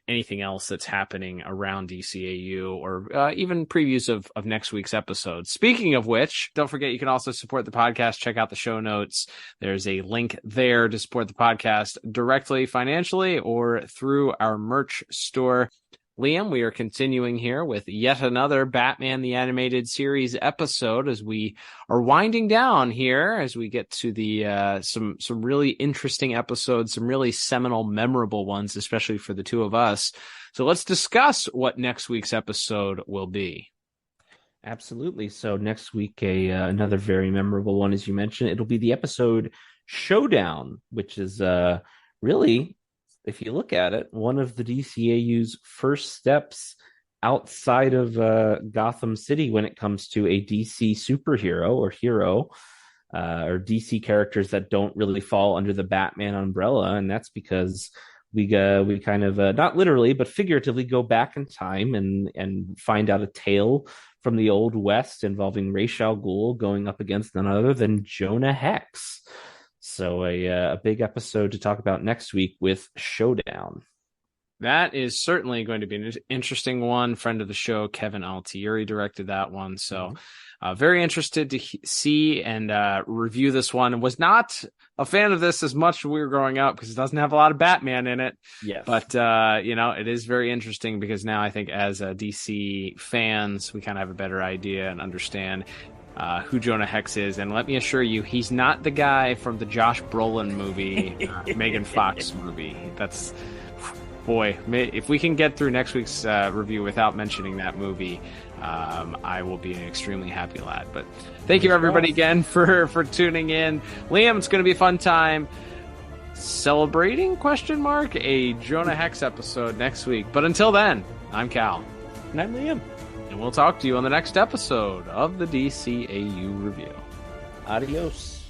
anything else that's happening around DCAU, or even previews of next week's episode. Speaking of which, don't forget you can also support the podcast. Check out the show notes. There's a link there to support the podcast directly financially or through our merch store. Liam, we are continuing here with yet another Batman the Animated Series episode as we are winding down here, as we get to the some really interesting episodes, some really seminal, memorable ones, especially for the two of us. So let's discuss what next week's episode will be. Absolutely. So next week, another very memorable one, as you mentioned. It'll be the episode Showdown, which is really, if you look at it, one of the DCAU's first steps outside of Gotham City when it comes to a DC superhero or hero, or DC characters that don't really fall under the Batman umbrella. And that's because we kind of, not literally, but figuratively go back in time and find out a tale from the Old West involving Ra's al Ghul going up against none other than Jonah Hex. So a big episode to talk about next week with Showdown. That is certainly going to be an interesting one. Friend of the show, Kevin Altieri, directed that one. So very interested to see and review this one. Was not a fan of this as much as we were growing up because it doesn't have a lot of Batman in it. Yes. But, it is very interesting because now I think as DC fans, we kind of have a better idea and understand who Jonah Hex is. And let me assure you, he's not the guy from the Josh Brolin movie, Megan Fox movie. That's, boy, if we can get through next week's review without mentioning that movie, I will be an extremely happy lad. But thank you, everybody, again for tuning in. Liam, it's going to be a fun time celebrating, a Jonah Hex episode next week. But until then, I'm Cal. And I'm Liam. And we'll talk to you on the next episode of the DCAU Review. Adios.